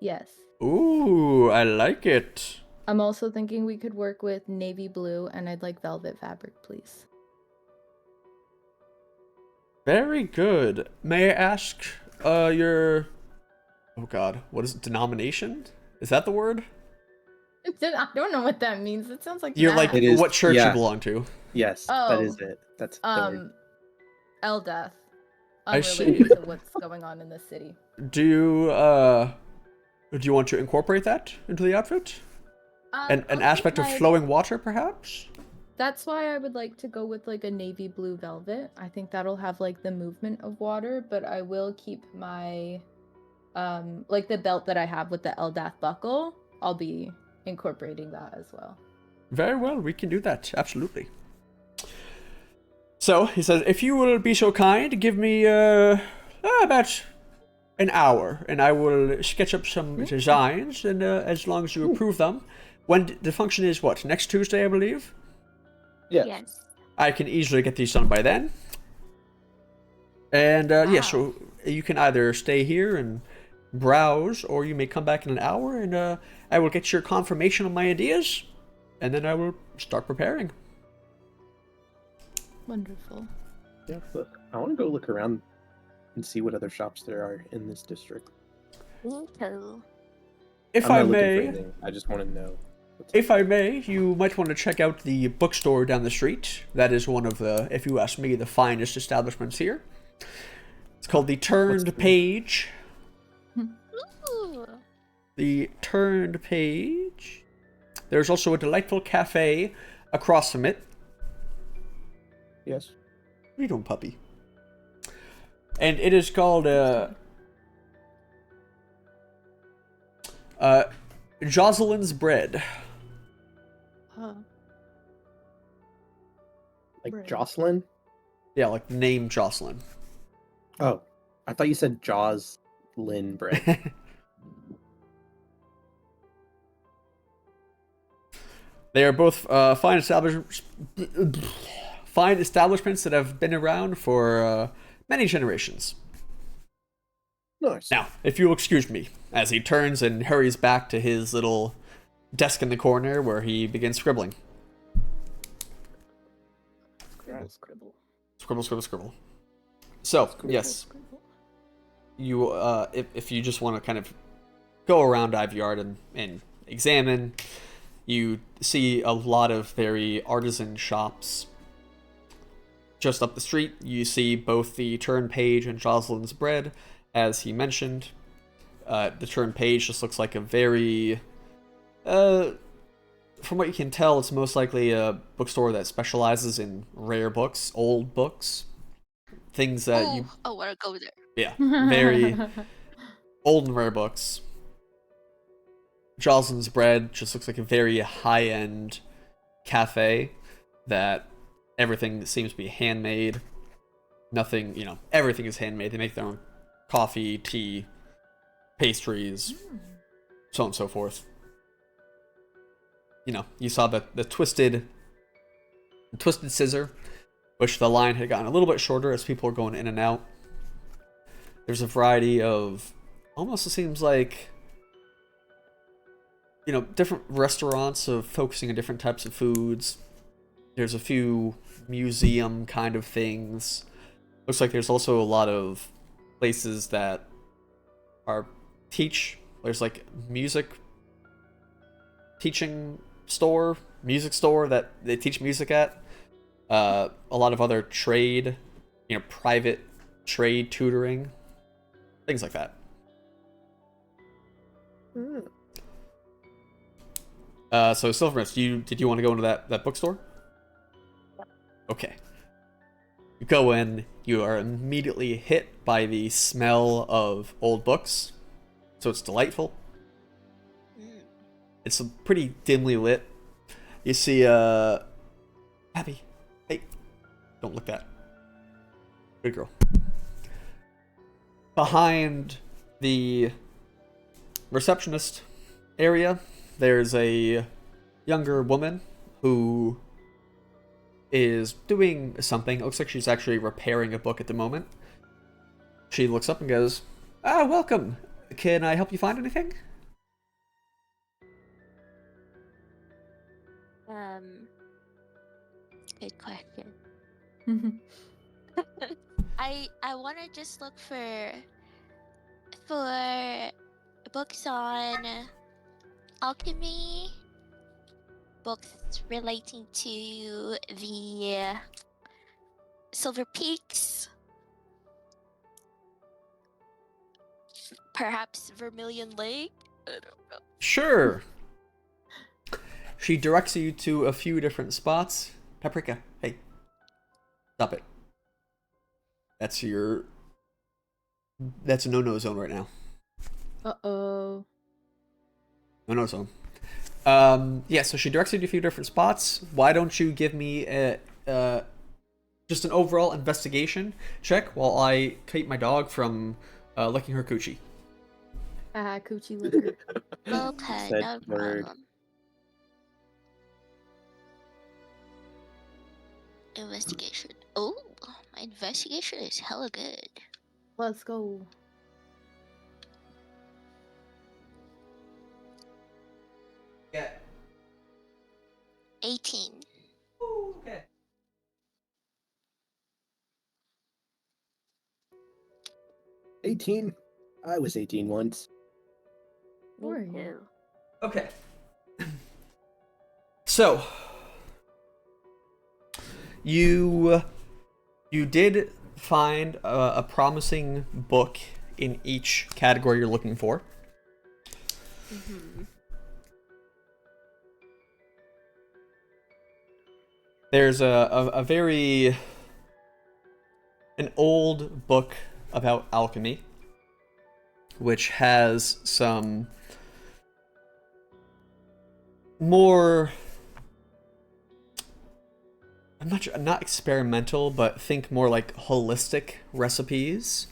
Yes. Ooh, I like it. I'm also thinking we could work with navy blue, and I'd like velvet fabric, please. Very good. May I ask your... Oh god, what is it? Denomination? Is that the word? I don't know what that means. It sounds like You're like math. It is- what church you yeah. belong to. Yes, that is Oh. it. That's the word. Eldath. I see. Unrelated to what's going on in the city. Do you want to incorporate that into the outfit? An I'll aspect keep of my- flowing water, perhaps? That's why I would like to go with like a navy blue velvet. I think that'll have like the movement of water, but I will keep my like the belt that I have with the Eldath buckle. I'll be incorporating that as well. Very well, we can do that, absolutely. So, he says, if you will be so kind, give me about an hour, and I will sketch up some designs, and as long as you approve them. When the function is what? Next Tuesday, I believe? Yeah. Yes. I can easily get these done by then. And yeah, Wow. so you can either stay here and browse, or you may come back in an hour, and I will get your confirmation on my ideas, and then I will start preparing. Wonderful. Yeah, but I want to go look around and see what other shops there are in this district. Me too. If I'm I not looking for may, anything. I just want to know. what's if up. I may, you might want to check out the bookstore down the street. That is one of the, if you ask me, the finest establishments here. It's called the Turned the- Page. Ooh. The Turned Page. There's also a delightful cafe across from it. Yes. What are you doing, puppy? And it is called Jocelyn's Bread. Huh. Like Right. Jocelyn? Yeah, like the name Jocelyn. Oh, I thought you said Jaws Lynn bread. They are both fine establishments that have been around for many generations. Nice. Now, if you'll excuse me, as he turns and hurries back to his little desk in the corner where he begins scribbling. Scribble, scribble. Scribble, scribble, scribble. So, Scribble, yes, scribble. you if you just want to kind of go around Ivy Yard and examine, you see a lot of very artisan shops. Just up the street, you see both the Turn Page and Jocelyn's Bread, as he mentioned. The Turn Page just looks like a very, from what you can tell, it's most likely a bookstore that specializes in rare books, old books, things that Oh, you, I want to go there. yeah, very old and rare books. Jocelyn's Bread just looks like a very high-end cafe that everything seems to be handmade. Nothing, everything is handmade. They make their own coffee, tea, pastries, so on and so forth. You saw the twisted scissor, which the line had gotten a little bit shorter as people were going in and out. There's a variety of, almost it seems like, different restaurants of focusing on different types of foods. There's a few museum kind of things. Looks like there's also a lot of places that are there's like music teaching store, music store that they teach music at. A lot of other trade, private trade tutoring, things like that. Mm. So Silvermist, did you want to go into that bookstore? Okay. You go in, you are immediately hit by the smell of old books. So it's delightful. Mm. It's pretty dimly lit. You see Abby. Hey. Don't look that. Good girl. Behind the receptionist area, there's a younger woman who is doing something. It looks like she's actually repairing a book at the moment. She looks up and goes, Ah, welcome. Can I help you find anything? Um, Good question. I wanna just look for books on alchemy, books relating to the Silver Peaks, perhaps Vermilion Lake. I don't know. Sure. She directs you to a few different spots. Paprika, hey, stop it. That's a no-no zone right now. Uh-oh. No zone. Yeah, so she directs you to a few different spots. Why don't you give me just an overall investigation check while I keep my dog from licking her coochie. Coochie liquor. Okay, Said no word. problem. Investigation. Oh, my investigation is hella good. Let's go. Yeah. 18. Okay. 18. I was 18 once. Where are you? Okay. So you did find a promising book in each category you're looking for. Mm-hmm. There's a very an old book about alchemy, which has some more, I'm not sure, not experimental, but think more like holistic recipes.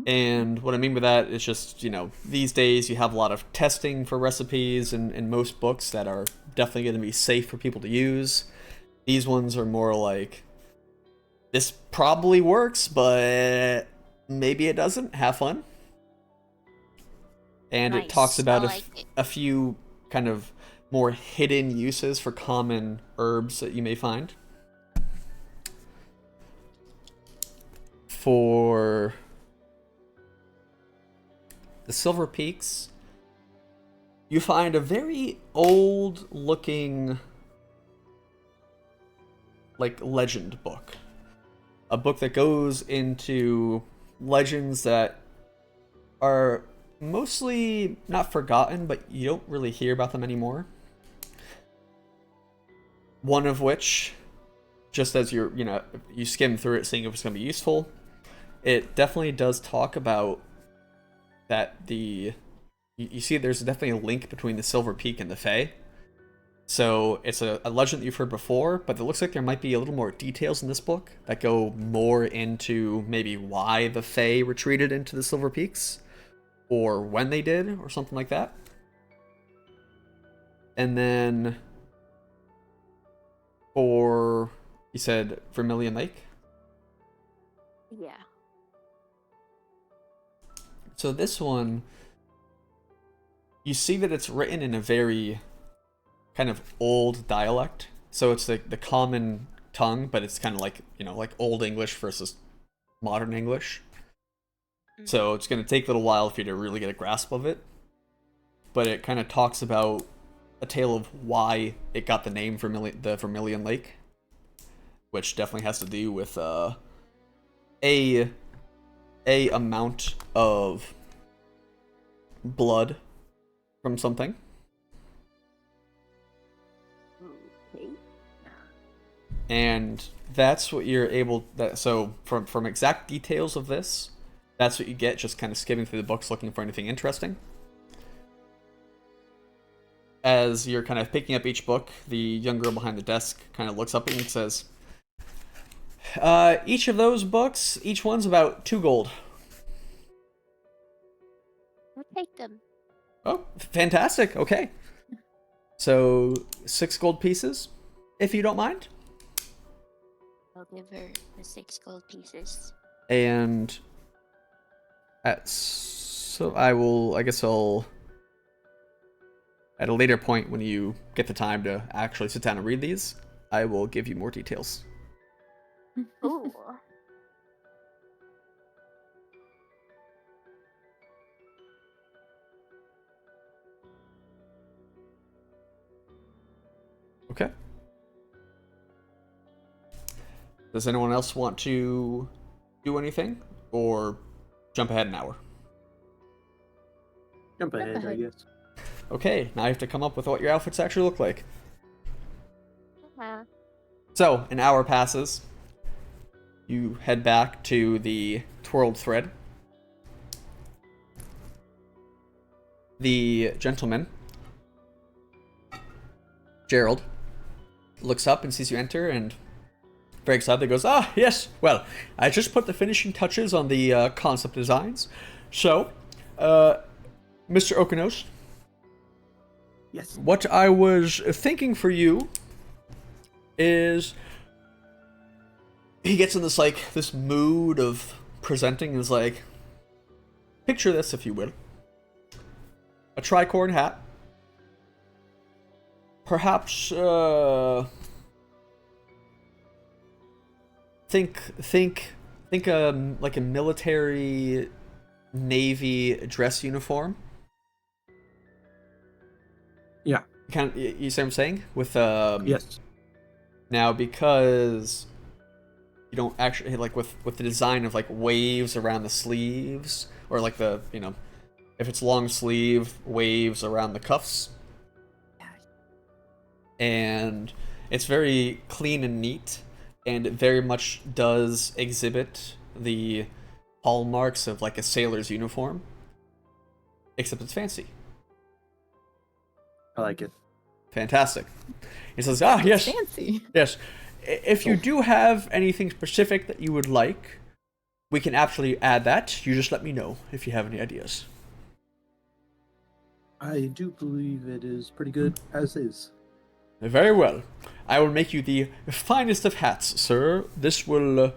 And what I mean by that is just, these days you have a lot of testing for recipes in most books that are definitely going to be safe for people to use. These ones are more like, this probably works, but maybe it doesn't. Have fun. And it talks Nice. about I like it. a few kind of more hidden uses for common herbs that you may find. For the Silver Peaks, you find a very old looking like legend book. A book that goes into legends that are mostly not forgotten, but you don't really hear about them anymore. One of which, just as you skim through it, seeing if it's going to be useful, it definitely does talk about that you see there's definitely a link between the Silver Peak and the Fae. So it's a legend that you've heard before, but it looks like there might be a little more details in this book that go more into maybe why the Fae retreated into the Silver Peaks, or when they did, or something like that. And then for, you said Vermilion Lake? Yeah. So this one, you see that it's written in a very kind of old dialect. So it's the common tongue, but it's kind of like, like Old English versus modern English. Mm-hmm. So it's going to take a little while for you to really get a grasp of it. But it kind of talks about a tale of why it got the name the Vermilion Lake, which definitely has to do with a amount of blood from something. Okay. And that's what you're able so from exact details of this, that's what you get just kind of skimming through the books looking for anything interesting. As you're kind of picking up each book, the young girl behind the desk kind of looks up at you and says, each of those books, each one's about 2 gold. I'll take them. Oh, fantastic. Okay. So 6 gold pieces, if you don't mind. I'll give her the 6 gold pieces. And So I guess I'll, at a later point when you get the time to actually sit down and read these, I will give you more details. Ooh. Okay. Does anyone else want to do anything, or jump ahead an hour? Jump ahead, I ahead. guess. Okay, now you have to come up with what your outfits actually look like. Uh, So, an hour passes. You head back to the twirled thread. The gentleman, Gerald, looks up and sees you enter and very excited goes, "Ah, yes, well, I just put the finishing touches on the concept designs. So, Mr. Okanos, Yes. what I was thinking for you is," he gets in this mood of presenting and is like, "Picture this, if you will. A tricorn hat. Perhaps, think like a military navy dress uniform. Yeah. You see what I'm saying? With Yes. Now, because you don't actually like with the design of like waves around the sleeves, or like the, if it's long sleeve, waves around the cuffs, and it's very clean and neat, and it very much does exhibit the hallmarks of like a sailor's uniform, except it's fancy. I like it. Fantastic. He says, "Ah, yes, Fancy. yes. If you do have anything specific that you would like, we can absolutely add that. You just let me know if you have any ideas." I do believe it is pretty good as is. Very well. I will make you the finest of hats, sir. This will,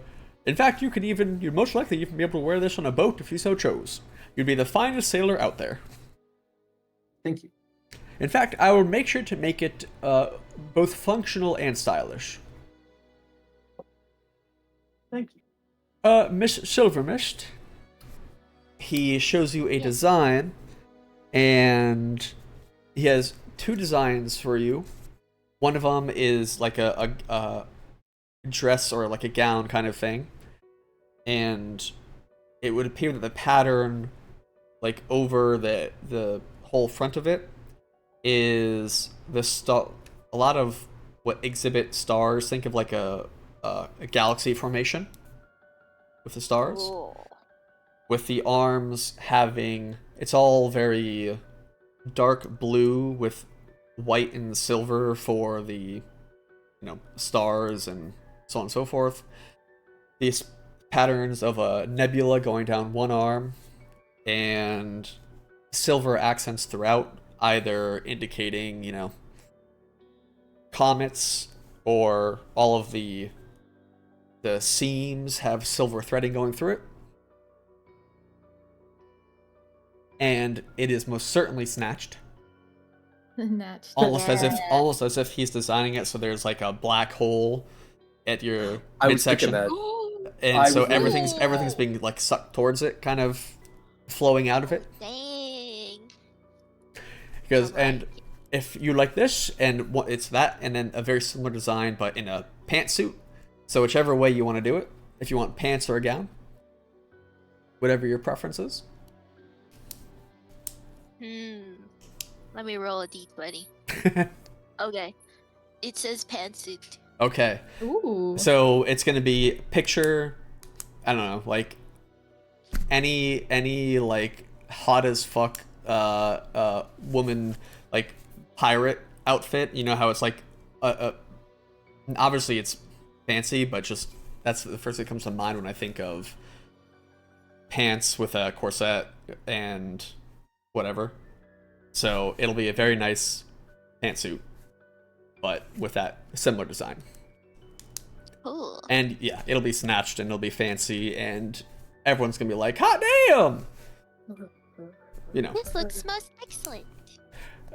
in fact, you'd most likely even be able to wear this on a boat if you so chose. You'd be the finest sailor out there. Thank you. In fact, I will make sure to make it both functional and stylish. Thank you. Miss Silvermist, he shows you a design, and he has two designs for you. One of them is like a dress or like a gown kind of thing, and it would appear that the pattern, like over the whole front of it, is a lot of what exhibit stars. Think of like a galaxy formation with the stars, cool. with the arms having, it's all very dark blue with white and silver for the stars and so on and so forth. These patterns of a nebula going down one arm, and silver accents throughout, either indicating comets, or all of the seams have silver threading going through it. And it is most certainly snatched. Natched. Almost as if he's designing it so there's like a black hole at your I was thinking midsection, that. and I so was- everything's being like sucked towards it, kind of flowing out of it. Dang. Because Alright. and if you like this, and it's that, and then a very similar design but in a pantsuit. So whichever way you want to do it, if you want pants or a gown, whatever your preference is. Let me roll a d20. Okay. It says pantsuit. Okay. Ooh. So it's gonna be picture, I don't know, like any like hot as fuck woman, like pirate outfit. You know how it's like obviously it's fancy, but just that's the first thing that comes to mind when I think of pants with a corset and whatever. So it'll be a very nice pantsuit, but with that similar design. Cool. And yeah, it'll be snatched and it'll be fancy, and everyone's gonna be like, "Hot damn!" you know. This looks most excellent.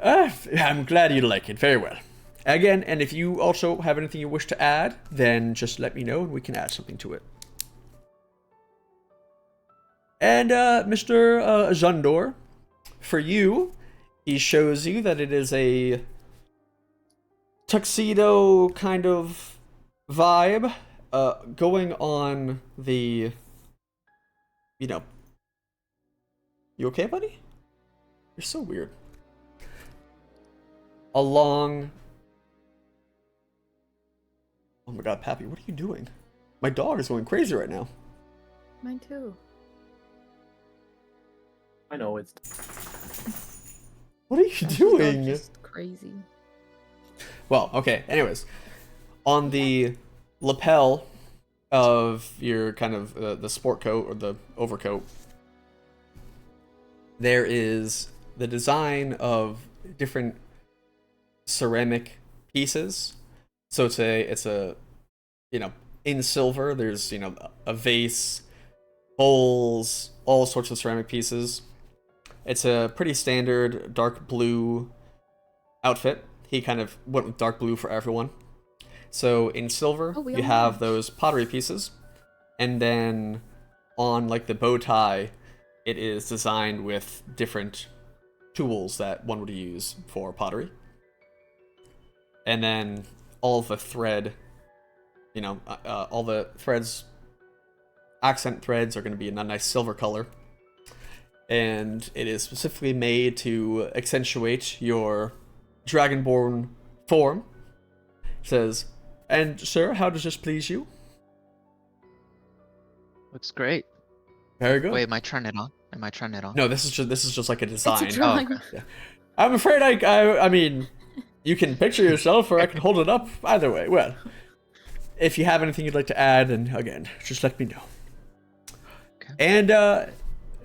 I'm glad you like it. Very well. Again, and if you also have anything you wish to add, then just let me know and we can add something to it. And Mr. Zundor, for you, he shows you that it is a tuxedo kind of vibe going on the, you know. You okay, buddy? You're so weird. Along. Oh my god, Pappy, what are you doing? My dog is going crazy right now. Mine too. I know it's. What are you Ash's dog doing? just crazy. Well, okay, anyways. On the lapel of your kind of the sport coat or the overcoat, there is the design of different ceramic pieces. So it's a you know, in silver there's, you know, a vase, bowls, all sorts of ceramic pieces. It's a pretty standard dark blue outfit. He kind of went with dark blue for everyone. So in silver, Oh, we you all have match. those pottery pieces, and then on like the bow tie, it is designed with different tools that one would use for pottery. And then all of the thread, you know, all the threads, accent threads are going to be in a nice silver color. And it is specifically made to accentuate your dragonborn form. It says, "And sir, how does this please you?" Looks great. Very good. Wait, am I turning it on? Am I turning it on? No, this is just like a design. It's a drawing. I'm afraid I mean, you can picture yourself, or I can hold it up. Either way, well, if you have anything you'd like to add, then again, just let me know. Okay. And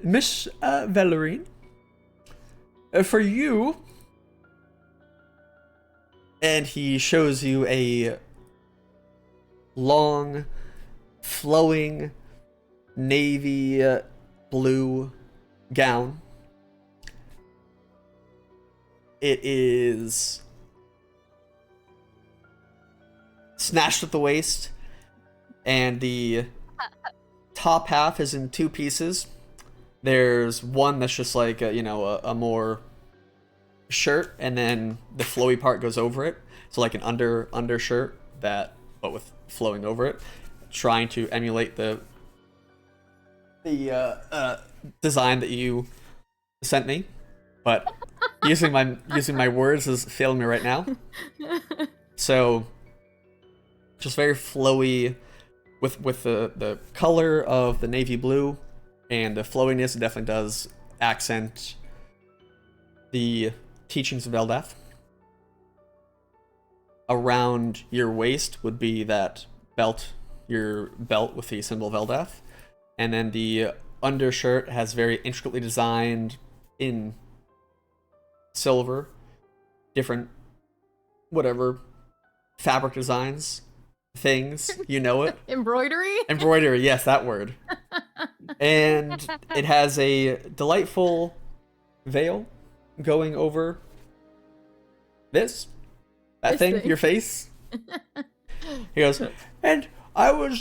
Miss Valerine, for you, and he shows you a long, flowing navy blue gown. It is snatched at the waist, and the top half is in two pieces. There's one that's just like a more shirt, and then the flowy part goes over it. So like an undershirt but with flowing over it, trying to emulate the design that you sent me, but using my words is failing me right now. So just very flowy with the color of the navy blue and the flowiness. It definitely does accent the teachings of Eldath. Around your waist would be that belt, your belt with the symbol of Eldath. And then the undershirt has very intricately designed in silver, different whatever fabric designs, things, you know it. Embroidery? Embroidery, yes, that word. And it has a delightful veil going over this thing, your face. He goes, and I was,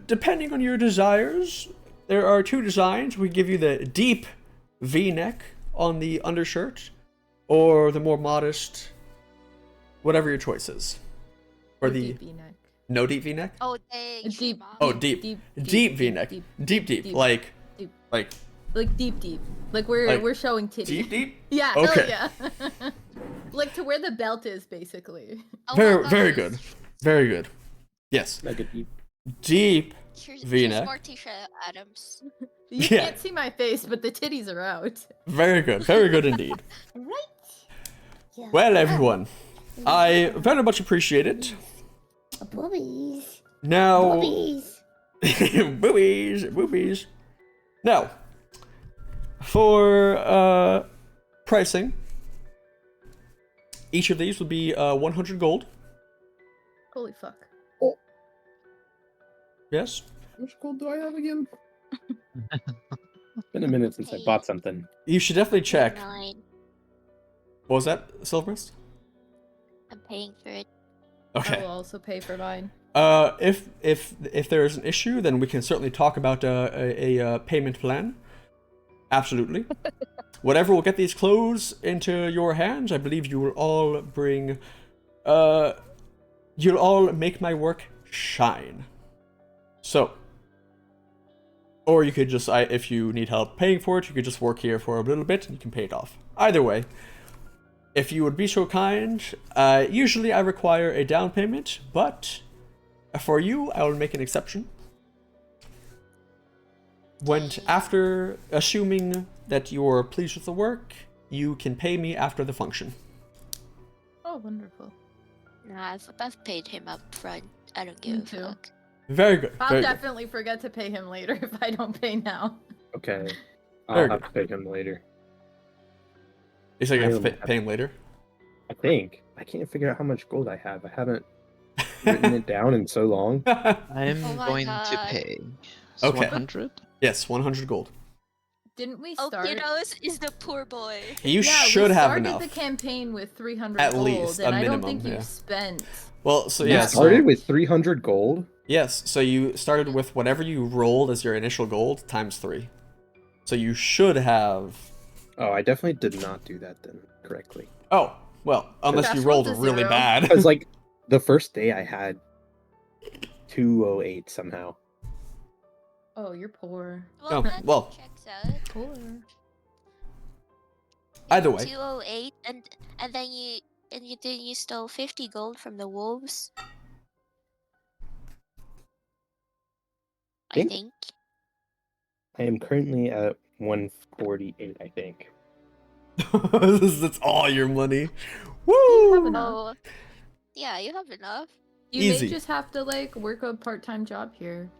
depending on your desires, there are two designs. We give you the deep V-neck on the undershirt, or the more modest, whatever your choice is. Or the deep V-neck. no deep V-neck? Oh, dang. Deep. Shema. Oh, deep V-neck. Deep. Deep, Deep. like Like deep. Like we're showing titty. deep. Yeah. Okay. Oh, yeah. Like to where the belt is, basically. Oh my Very gosh. good. Very good. Yes. Like a deep. Here's V-neck. more t-shirt, Adams. You Yeah. can't see my face, but the titties are out. Very good. Very good indeed. Right. Yeah. Well, everyone, I very much appreciate it. Boobies. Now, Boobies. boobies. Now, for pricing, each of these will be 100 gold. Holy fuck. Yes. Which gold do I have again? It's been a minute since I Hey. bought something. You should definitely check. 9. What was that, Silvermist? I'm paying for it. I Okay. will also pay for mine. If there is an issue, then we can certainly talk about a payment plan. Absolutely. Whatever will get these clothes into your hands, I believe you will all bring. You'll all make my work shine. So. Or you could just, if you need help paying for it, you could just work here for a little bit and you can pay it off. Either way, if you would be so kind, usually I require a down payment, but for you, I will make an exception. After assuming that you're pleased with the work, you can pay me after the function. Oh, wonderful. Nah, I've paid him up front. I don't give Me a too. fuck. Very good. I'll Very good. definitely forget to pay him later if I don't pay now. Okay. Very I'll have to pay him later. You said you have to I pay him later? I think. I can't figure out how much gold I have. I haven't written it down in so long. I'm Oh my going to God. pay. Okay. 100? Yes, 100 gold. Didn't we Oh, start? Kiddos is the poor boy. You yeah, should we have started enough. the campaign with 300 At gold, least, a and I don't minimum, think you yeah. spent. Well, so You yeah, started with 300 gold? yes, so you started with whatever you rolled as your initial gold times 3. So you should have. Oh, I definitely did not do that then correctly. Oh, well, unless Fast you roll rolled to really 0. bad. Because, like, the first day I had 208 somehow. Oh, you're poor. Well, Oh, that well. checks out. Poor. Either way. 208, and then you stole 50 gold from the wolves. I Think- think. I am currently at 148, I think. That's all your money. You have Woo! enough. Oh, yeah, you have enough. You Easy. may just have to like work a part-time job here.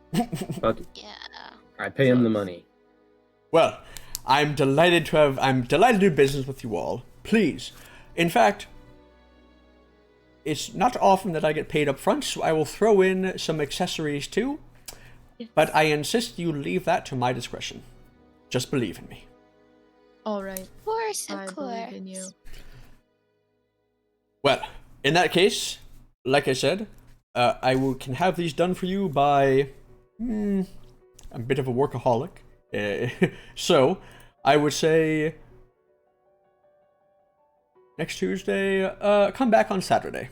But Yeah. I pay him the Sucks. money. Well, I'm delighted to do business with you all. Please. In fact, it's not often that I get paid up front, so I will throw in some accessories too. But I insist you leave that to my discretion. Just believe in me. All right, Of course, I of believe course. in you. Well, in that case, like I said, can have these done for you by. I'm a bit of a workaholic, so I would say next Tuesday. Come back on Saturday.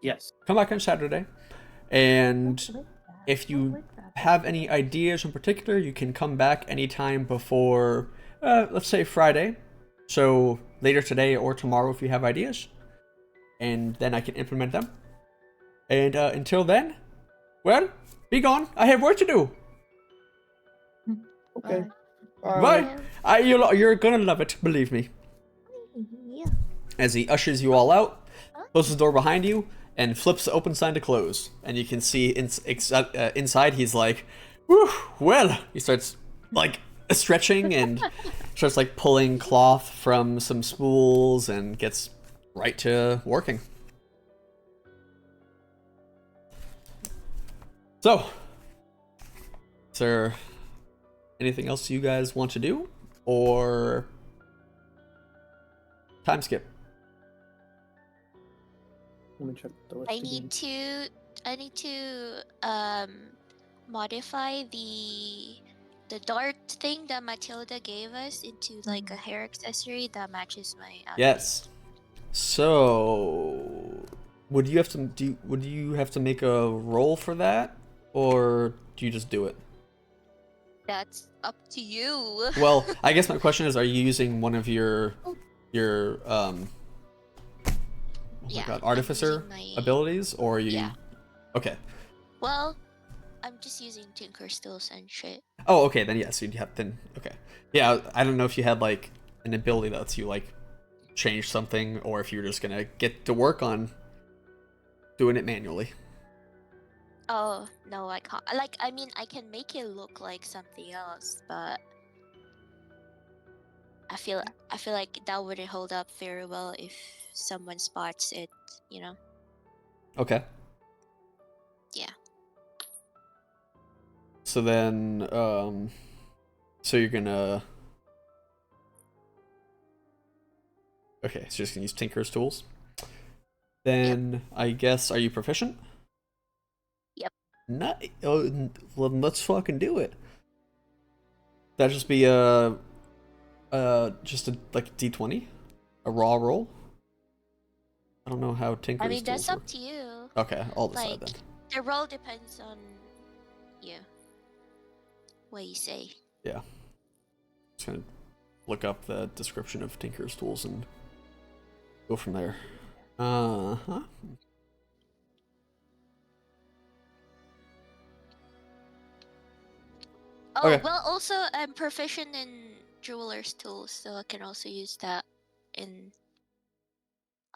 Yes. Come back on Saturday, and if you have any ideas in particular, you can come back anytime before, let's say Friday. So later today or tomorrow if you have ideas. And then I can implement them. And until then, well, be gone. I have work to do. Okay. Bye. You're gonna love it, believe me. Yeah. As he ushers you all out, closes the door behind you, and flips the open sign to close. And you can see inside he's like, whew, well, he starts like stretching and starts like pulling cloth from some spools and gets right to working. So, is there anything else you guys want to do? Or time skip? Let me check the list I again. need to modify the dart thing that Matilda gave us into like a hair accessory that matches my outfit. Yes. So, would you have to make a roll for that, or do you just do it? That's up to you. Well, I guess my question is: are you using one of your oh my Yeah, god, I'm artificer using my- abilities, or are you? Yeah. Okay. Well, I'm just using Tinkerstills and shit. Oh, okay. Then yes, you'd have then. Okay. Yeah, I don't know if you had like an ability that lets you like change something, or if you're just gonna get to work on doing it manually. Oh no, I can't. Like, I mean, I can make it look like something else, but I feel like that wouldn't hold up very well if someone spots it. You know? Okay. Yeah. So then, so you're gonna. Okay, so you're just gonna use Tinker's tools. Then I guess, are you proficient? Yep. Well, let's fucking do it. That'd just be just a like D20, a raw roll. I don't know how Tinker's I mean, that's tools up to you. work. Okay, I'll decide Like, then. the roll depends on you. What you say. Yeah. Just gonna look up the description of Tinker's tools and go from there. Uh-huh. Oh, Okay. well, also, I'm proficient in jeweler's tools, so I can also use that in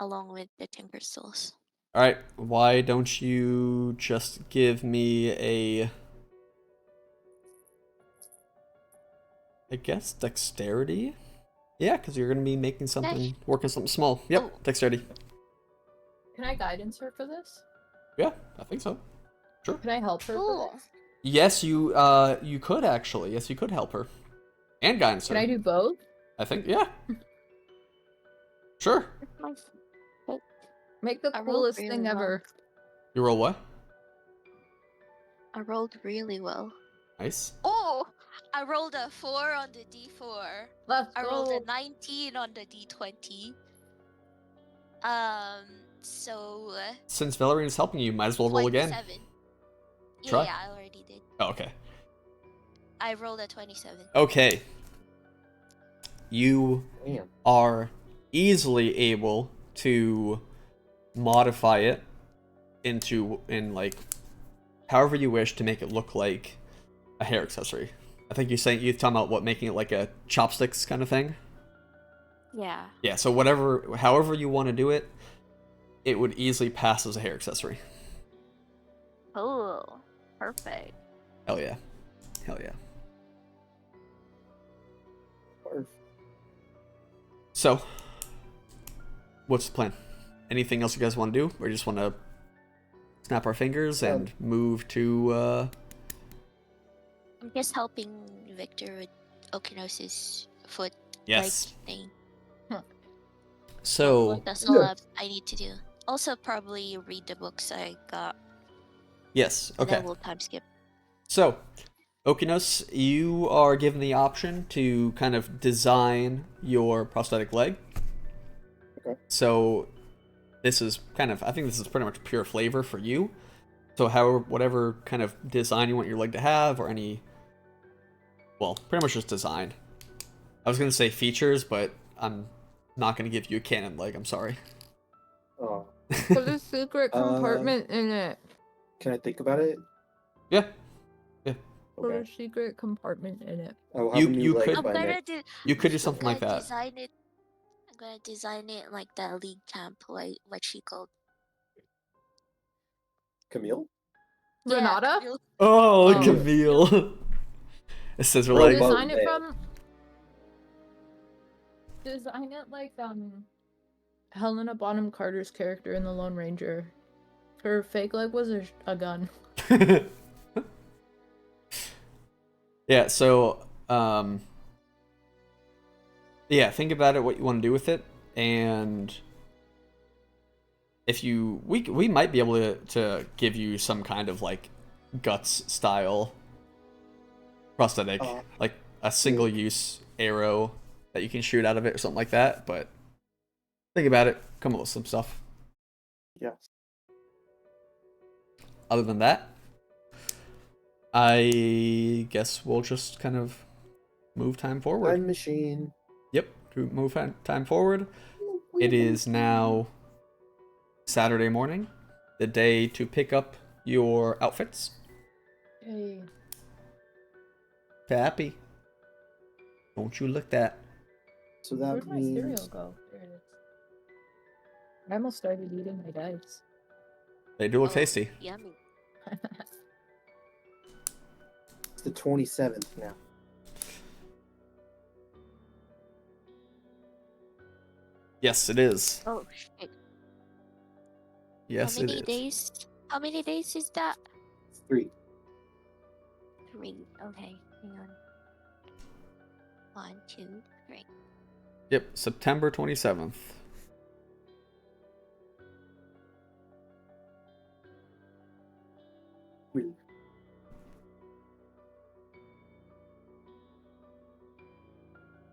along with the tinker's tools. Alright, why don't you just give me a... I guess dexterity? Yeah, because you're going to be making something, working something small. Yep, Oh. dexterity. Can I guidance her for this? Yeah, I think so. Sure. Can I help her Cool. for this? Yes, you could actually. Yes, you could help her. And guidance her. Can I do both? I think, yeah. Sure. Make the I rolled coolest really thing well. ever. You roll what? I rolled really well. Nice. Oh, I rolled a 4 on the D4. Let's I rolled a go. 19 on the D20. So Since Valerian is helping you, might as well roll again. 27. Yeah, Try. yeah, I already did. Oh, okay. I rolled a 27. Okay. You Damn. are easily able to modify it in like however you wish to make it look like a hair accessory. I think you're talking about what, making it like a chopsticks kind of thing. Yeah. Yeah, so however you want to do it, it would easily pass as a hair accessory. Oh, perfect. Hell yeah. Hell yeah. Perfect. So, what's the plan? Anything else you guys want to do? Or you just want to snap our fingers and move to, I'm just helping Victor with Okinos's foot Yes. like thing. So, That's all I need to do. Also, probably read the books I got. yes, And okay. then we'll time skip. So, Okinos, you are given the option to kind of design your prosthetic leg. Okay. So, this is kind of, I think this is pretty much pure flavor for you. So, whatever kind of design you want your leg to have, or any, well, pretty much just design. I was going to say features, but I'm not going to give you a canon leg, I'm sorry. Oh, Put a secret compartment in it. can I think about it? Yeah. Put a Okay. secret compartment in it. I'll have a new you leg could- I'm by gonna next. do. You could do something I'm like gonna that. Design it. I'm gonna design it like that league camp, like what she called. Camille? Renata? Camille. Oh, Oh. Camille. It says we're Bro, like, well, Design it there. from. Design it like Helena Bonham Carter's character in The Lone Ranger. Her fake leg was a gun. yeah, so yeah, think about it, what you want to do with it, and if you we might be able to give you some kind of like guts style prosthetic, like a single use arrow that you can shoot out of it or something like that, but think about it, come up with some stuff. Yes. Other than that, I guess we'll just kind of move time forward. Time machine. Yep, move time forward. It is now Saturday morning, the day to pick up your outfits. Hey. Pappy, don't you look that. So that Where'd my means cereal go? There it is. I almost started eating my dice. They do look Oh, tasty. Yummy. it's the 27th now. Yes, it is. Oh shit. Yes, How it many is. days? How many days is that? 3. 3. Okay, hang on. 1, 2, 3. Yep, September 27th.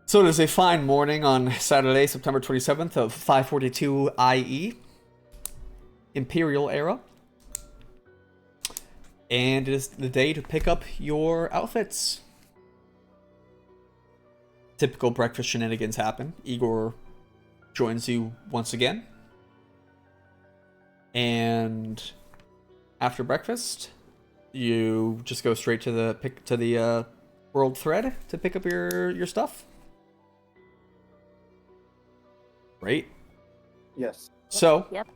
So it is a fine morning on Saturday, September 27th of 542 IE, Imperial Era. And it is the day to pick up your outfits. Typical breakfast shenanigans happen. Igor joins you once again. And after breakfast, you just go straight to the world thread to pick up your stuff. Right? Yes. So, Yep.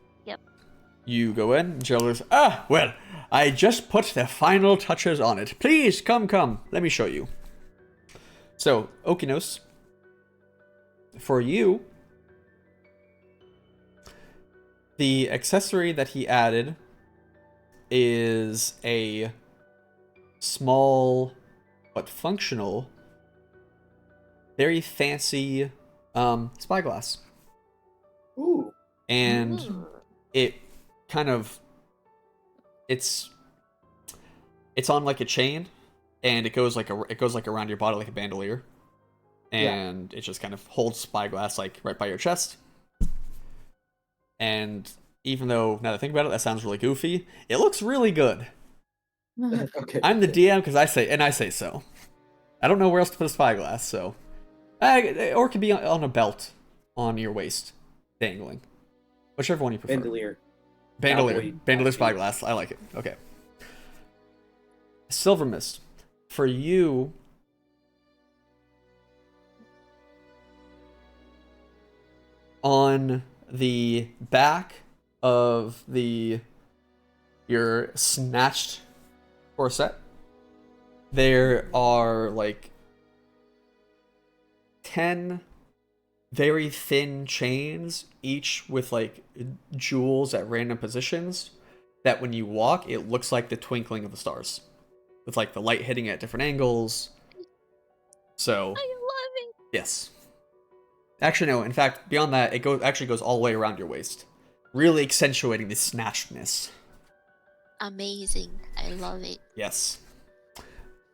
you go in, and Jill goes, well, I just put the final touches on it. Please, come, let me show you. So, Okinos, for you, the accessory that he added is a small but functional, very fancy spyglass. Ooh. And Ooh. it kind of it's on like a chain, and it goes like around your body like a bandolier, and it just kind of holds spyglass like right by your chest. And even though now that I think about it, that sounds really goofy, it looks really good. Okay. I'm the DM because I say so. I don't know where else to put a spyglass, so or it could be on a belt on your waist, dangling, whichever one you prefer. Bandolier. Bandolier spyglass. I like it. Okay. Silver Mist. For you, on the back of your snatched corset, there are like 10 very thin chains, each with like jewels at random positions, that when you walk, it looks like the twinkling of the stars, with like the light hitting at different angles. So, I love it. yes. Actually, no. In fact, beyond that, it actually goes all the way around your waist, really accentuating the snatchedness. Amazing. I love it. Yes.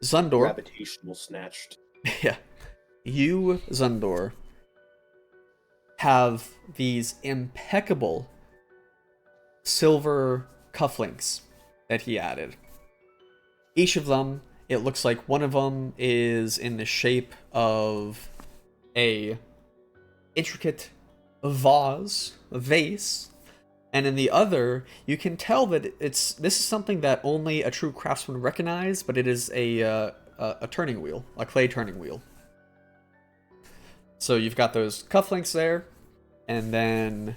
Zundor. Gravitational snatched. Yeah. You, Zundor, have these impeccable silver cufflinks that he added. Each of them, it looks like one of them is in the shape of a intricate vase, and in the other, you can tell that this is something that only a true craftsman would recognize, but it is a turning wheel, a clay turning wheel. So you've got those cufflinks there, and then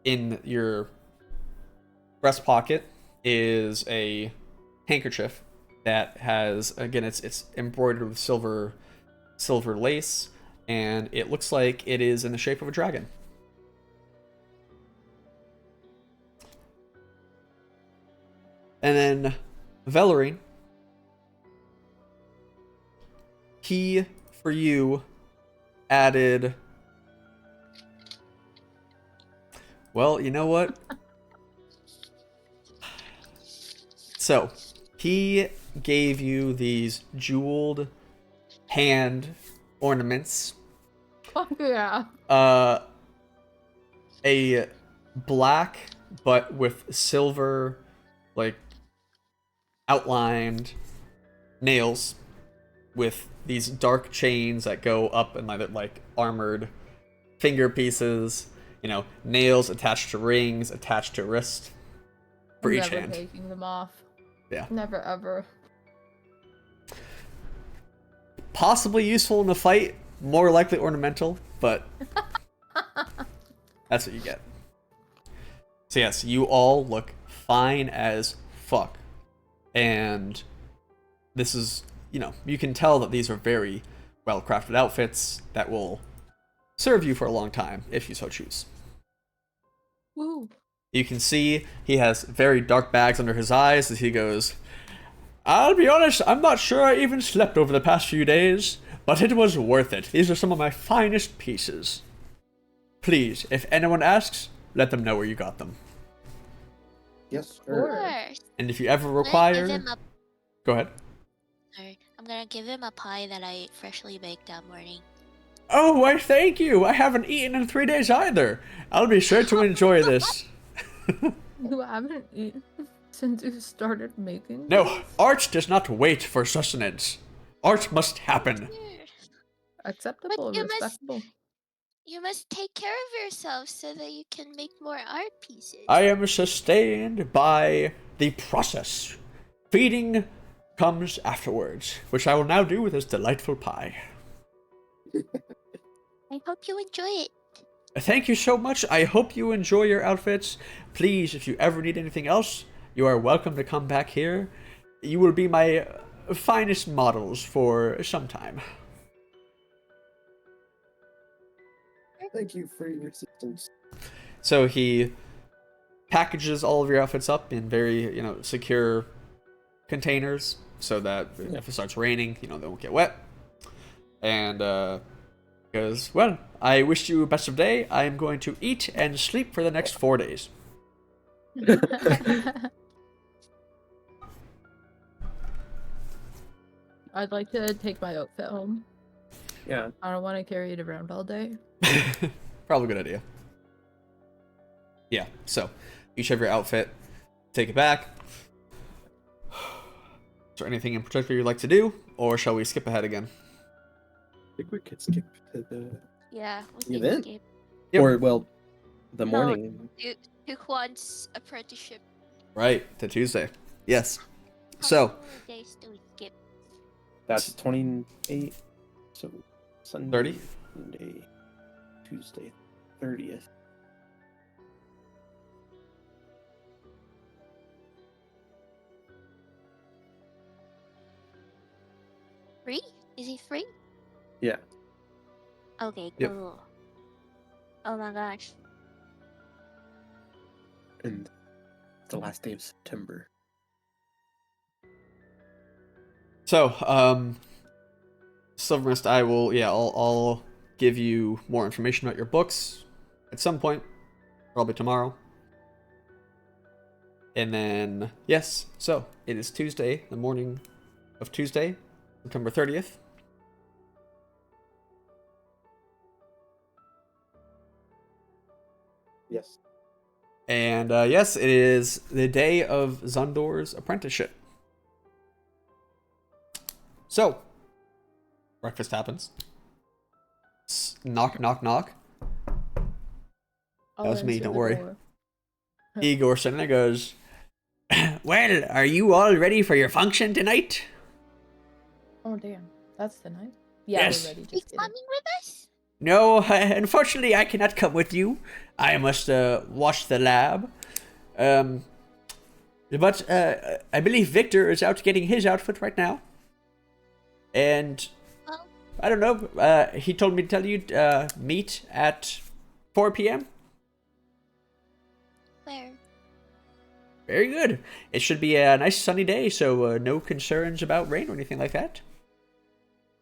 in your breast pocket is a handkerchief that has, again, it's embroidered with silver lace, and it looks like it is in the shape of a dragon. And then Velarine, he, for you, added... Well, you know what? So, he gave you these jeweled hand ornaments. Oh, yeah. A black, but with silver, like, outlined nails with these dark chains that go up and like armored finger pieces, you know, nails attached to rings, attached to wrist for each Never hand. taking them off. Yeah. Never ever. Possibly useful in a fight, more likely ornamental, but that's what you get. So yes, you all look fine as fuck. And this is, you know, you can tell that these are very well-crafted outfits that will serve you for a long time, if you so choose. Woo. You can see he has very dark bags under his eyes as he goes, I'll be honest, I'm not sure I even slept over the past few days, but it was worth it. These are some of my finest pieces. Please, if anyone asks, let them know where you got them. Yes, Of sir. course. And if you ever I'm gonna require... give him a Go ahead. sorry. I'm gonna give him a pie that I freshly baked that morning. Oh, why thank you! I haven't eaten in 3 days either! I'll be sure to enjoy this. You haven't eaten since you started making. No, these? art does not wait for sustenance. Art must happen. Here. Acceptable, you must- respectable. You must take care of yourself so that you can make more art pieces. I am sustained by the process. Feeding comes afterwards, which I will now do with this delightful pie. I hope you enjoy it. Thank you so much. I hope you enjoy your outfits. Please, if you ever need anything else, you are welcome to come back here. You will be my finest models for some time. Thank you for your assistance. So he packages all of your outfits up in very, secure containers so that if it starts raining, they won't get wet. And goes, well, I wish you best of day. I am going to eat and sleep for the next 4 days. I'd like to take my outfit home. Yeah. I don't want to carry it around all day. Probably a good idea. Yeah, so each have your outfit, take it back. Is there anything in particular you'd like to do, or shall we skip ahead again? I think we could skip to the Yeah. The event? Skip Yep. or well, the No. morning. to Juan's apprenticeship. Right, to Tuesday. Yes. So, How many days do we skip? That's 28. So Sunday, 30? Monday, Tuesday, 30th. Free? Is he free? Yeah. Okay, Yep. cool. Oh my gosh. And the last day of September. So, Silvermist, I'll give you more information about your books at some point, probably tomorrow. And then, yes, so it is Tuesday, the morning of Tuesday, September 30th. Yes. And yes, it is the day of Zundor's apprenticeship. So, breakfast happens. Knock, knock, knock. I'll That was me, answer don't the worry. door. Igor sitting there goes, well, are you all ready for your function tonight? Oh damn, that's the night. Yeah, Yes. we're ready. He's Just kidding. coming with us? No, unfortunately, I cannot come with you. I must watch the lab. But I believe Victor is out getting his outfit right now. And Well, I don't know. He told me to tell you meet at 4 p.m. where? Very good. It should be a nice sunny day, so no concerns about rain or anything like that.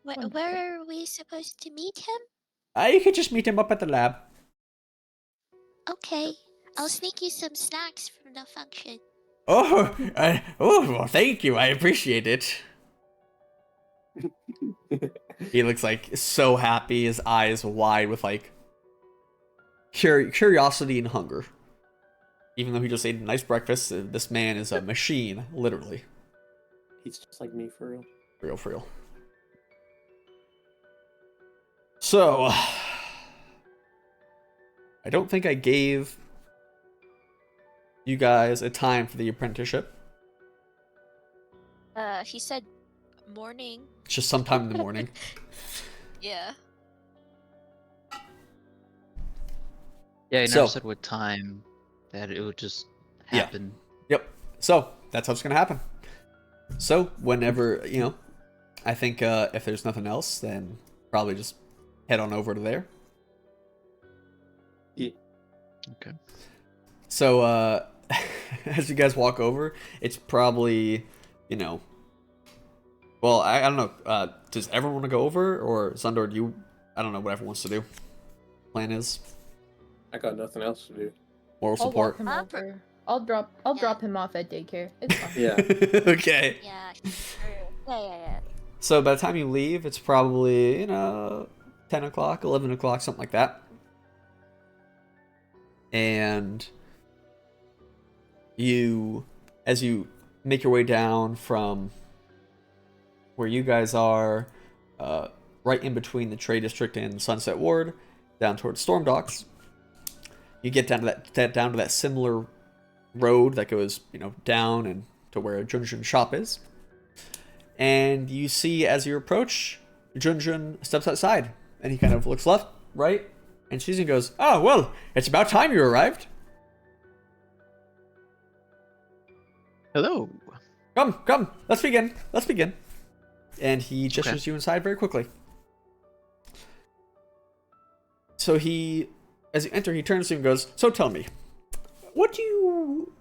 Wonderful. Where are we supposed to meet him? You could just meet him up at the lab. Okay. I'll sneak you some snacks from the function. Oh, well, thank you. I appreciate it. He looks like so happy, his eyes wide with like curiosity and hunger. Even though he just ate a nice breakfast, this man is a machine, literally. He's just like me for real. For real. So, I don't think I gave you guys a time for the apprenticeship. He said morning. It's just sometime in the morning. Yeah. Yeah, I So- never said what time that it would just Yeah. happen. Yep. So that's how it's gonna happen. So whenever I think if there's nothing else, then probably just head on over to there. Yeah. Okay. So as you guys walk over, it's probably Well, I don't know. Does everyone want to go over, or Zundor? Do you? I don't know what everyone wants to do. Plan is I got nothing else to do. moral I'll walk support. him Ah, over. I'll drop him off at daycare. It's fine. Yeah. Okay. Yeah, sure. Yeah. So by the time you leave, it's probably 10 o'clock, 11 o'clock, something like that. And as you make your way down from where you guys are, right in between the Trade District and Sunset Ward, down towards Storm Docks, you get down to that similar road that goes, down and to where Junjun's shop is. And you see, as you approach, Junjun steps outside, and he kind of looks left, right, and sees and goes, "Oh, well, it's about time you arrived. Hello. Come, let's begin. And he gestures you inside very quickly. So as you enter, he turns to you and goes, "So tell me, what do you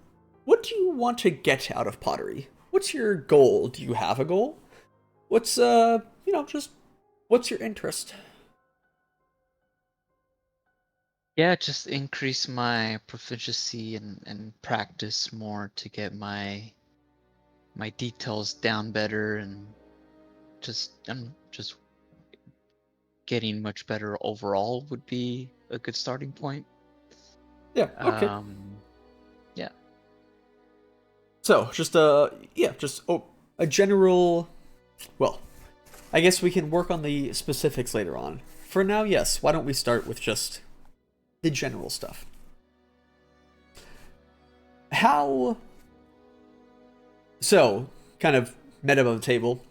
want to get out of pottery? What's your goal? Do you have a goal? What's just what's your interest?" Yeah, just increase my proficiency and practice more to get my details down better, and I'm just getting much better overall would be a good starting point. Yeah. Okay. Yeah. So just a general. Well, I guess we can work on the specifics later on. For now, yes. Why don't we start with just the general stuff? So, kind of meta above the table.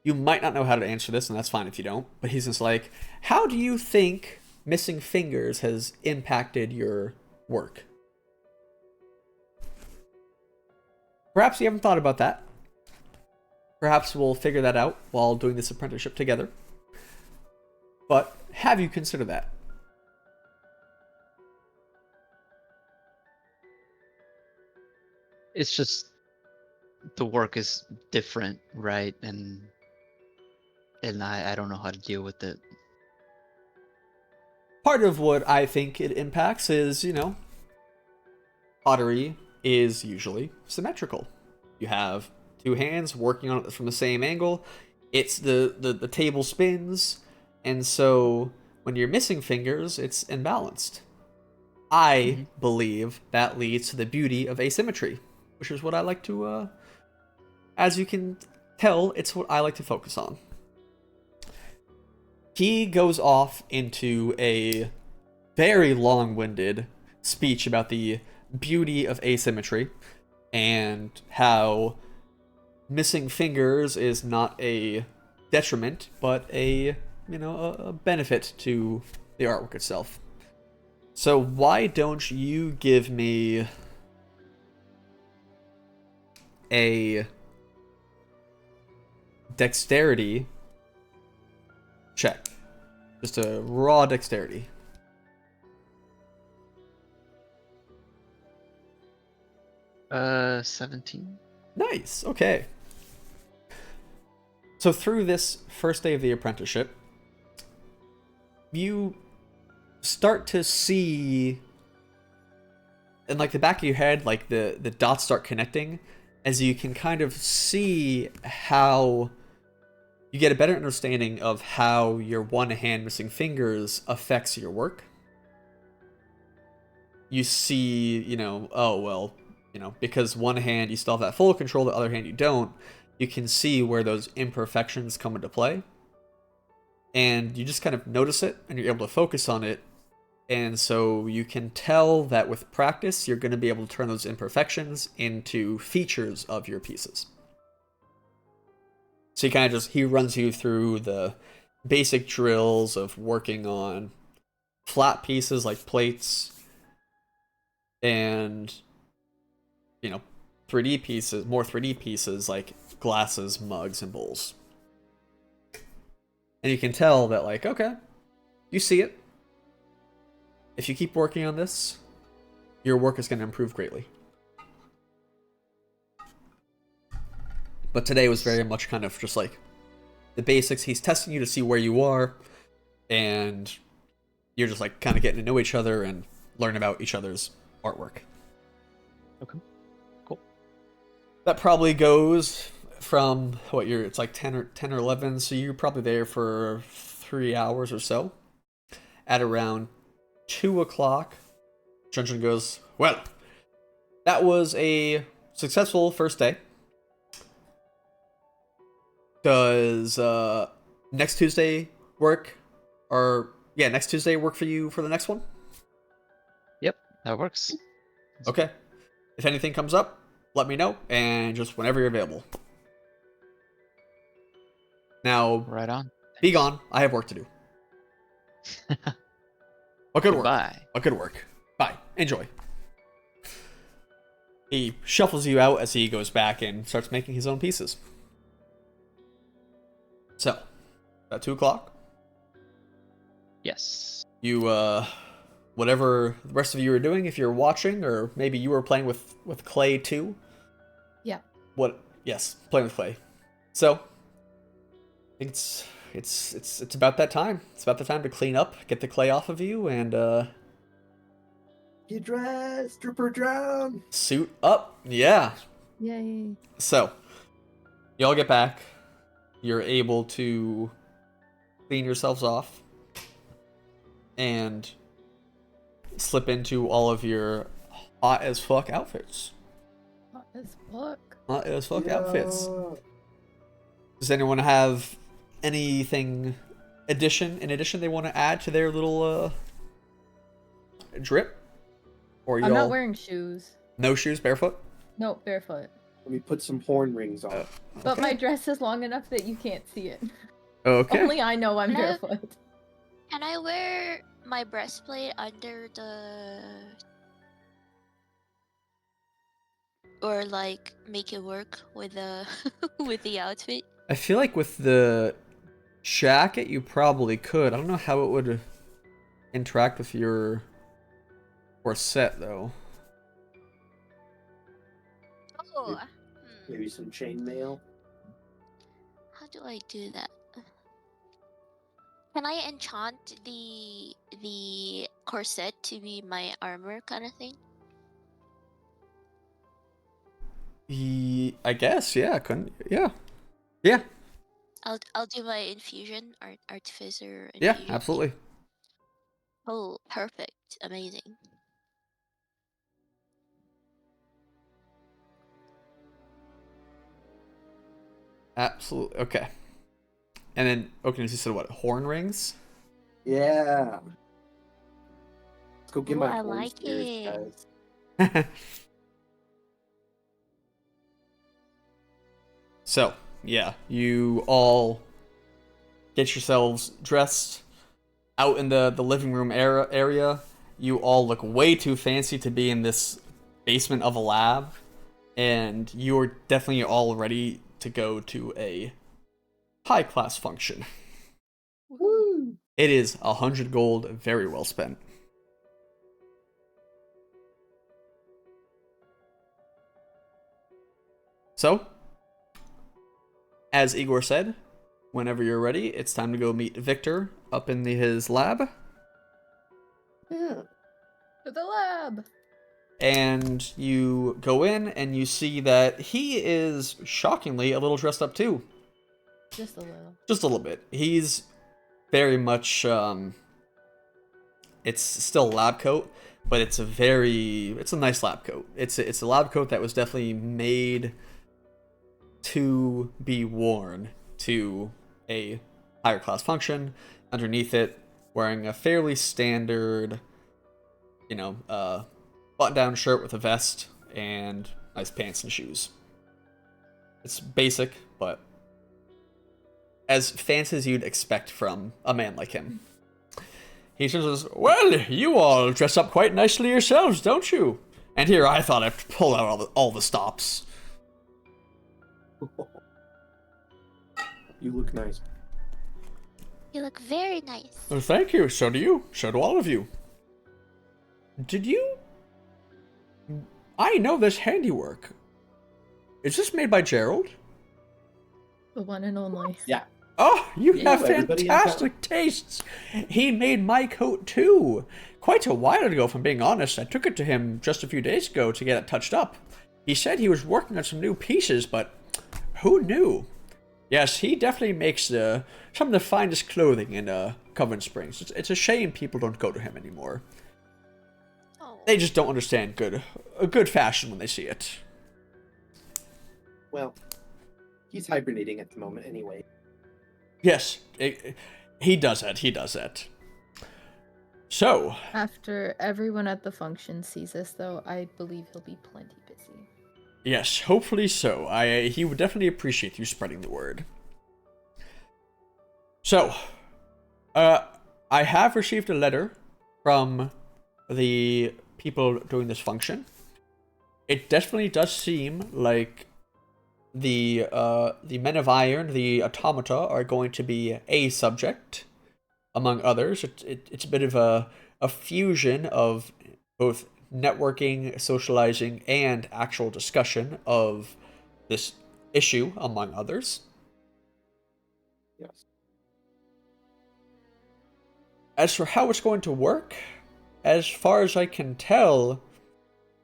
You might not know how to answer this, and that's fine if you don't. But he's just like, how do you think missing fingers has impacted your work? Perhaps you haven't thought about that. Perhaps we'll figure that out while doing this apprenticeship together. But have you considered that? It's just the work is different, right? And I don't know how to deal with it. Part of what I think it impacts is, pottery is usually symmetrical. You have two hands working on it from the same angle. It's the table spins, and so when you're missing fingers, it's imbalanced. I believe that leads to the beauty of asymmetry, which is what I like to, as you can tell, it's what I like to focus on. He goes off into a very long-winded speech about the beauty of asymmetry and how missing fingers is not a detriment, but a benefit to the artwork itself. So why don't you give me a dexterity check? Just a raw dexterity. Uh, 17. Nice. Okay. So through this first day of the apprenticeship, you start to see, in like the back of your head, like the dots start connecting, as you can kind of see how you get a better understanding of how your one hand missing fingers affects your work. You see, because one hand you still have that full control, the other hand you don't, you can see where those imperfections come into play. And you just kind of notice it, and you're able to focus on it. And so you can tell that with practice, you're going to be able to turn those imperfections into features of your pieces. So he runs you through the basic drills of working on flat pieces like plates and, 3D pieces like glasses, mugs, and bowls. And you can tell that, like, okay, you see it. If you keep working on this, your work is going to improve greatly. But today was very much kind of just like the basics. He's testing you to see where you are, and you're just like kind of getting to know each other and learn about each other's artwork. Okay. Cool. That probably goes from it's like 10 or 11, so you're probably there for 3 hours or so. At around 2 o'clock, Junjun goes, well, that was a successful first day. Does next Tuesday work? Next Tuesday work for you for the next one? Yep, that works. Okay. If anything comes up, let me know, and just whenever you're available. Now, Right on. be gone. I have work to do. But good work. Goodbye. But good work. Bye. Enjoy. He shuffles you out as he goes back and starts making his own pieces. So, about 2 o'clock, Yes. you, whatever the rest of you are doing, if you're watching, or maybe you were playing with Clay too. Yeah. Yes, playing with Clay. So, I think it's about that time. It's about the time to clean up, get the clay off of you, and Get dressed, stripper drown. suit up. Yeah. Yay. So, y'all get back. You're able to clean yourselves off and slip into all of your hot as fuck outfits. Hot as fuck. Hot as fuck outfits. Does anyone have anything in addition they want to add to their little drip? Or I'm y'all not wearing shoes. no shoes, barefoot? No, barefoot. Let me put some horn rings on. But my dress is long enough that you can't see it. Okay. Only I know I'm No. barefoot. Can I wear my breastplate under the, or like make it work with the with the outfit? I feel like with the jacket you probably could. I don't know how it would interact with your corset though. Oh, Maybe some chainmail. how do I do that? Can I enchant the corset to be my armor kind of thing? I guess, yeah, couldn't yeah. Yeah, I'll do my infusion, artificer yeah, infusion. absolutely. Oh, perfect, amazing. Absolutely. Okay. And then you said what? Horn rings? Yeah. Let's go get Ooh, my I horn like spears, it. guys. So, yeah, you all get yourselves dressed out in the living room area. You all look way too fancy to be in this basement of a lab, and you're definitely all ready to go to a high class function. Woo! It is 100 gold, very well spent. So, as Igor said, whenever you're ready, it's time to go meet Victor up in his lab. Yeah. To the lab. And you go in and you see that he is shockingly a little dressed up too. Just a little. Just a little bit. He's very much it's still a lab coat, but it's a nice lab coat. It's a lab coat that was definitely made to be worn to a higher class function. Underneath it, wearing a fairly standard, button-down shirt with a vest and nice pants and shoes. It's basic, but as fancy as you'd expect from a man like him. He says, "Well, you all dress up quite nicely yourselves, don't you? And here I thought I'd pull out all the stops." You look nice. You look very nice. Well, thank you. So do you. So do all of you. Did you? I know this handiwork. Is this made by Gerald? The one and only. Yeah. Oh, you Yeah, have everybody in town. fantastic tastes. He made my coat too. Quite a while ago, if I'm being honest. I took it to him just a few days ago to get it touched up. He said he was working on some new pieces, but who knew? Yes, he definitely makes some of the finest clothing in Covent Springs. It's a shame people don't go to him anymore. Oh, They just don't understand good fashion when they see it. Well, he's hibernating at the moment anyway. Yes, he does that. He does that. So, After everyone at the function sees this, though, I believe he'll be plenty busy. yes, hopefully so. He would definitely appreciate you spreading the word. So, I have received a letter from the people doing this function. It definitely does seem like the Men of Iron, the Automata, are going to be a subject, among others. It's a bit of a fusion of both networking, socializing, and actual discussion of this issue, among others. Yes. As for how it's going to work, as far as I can tell,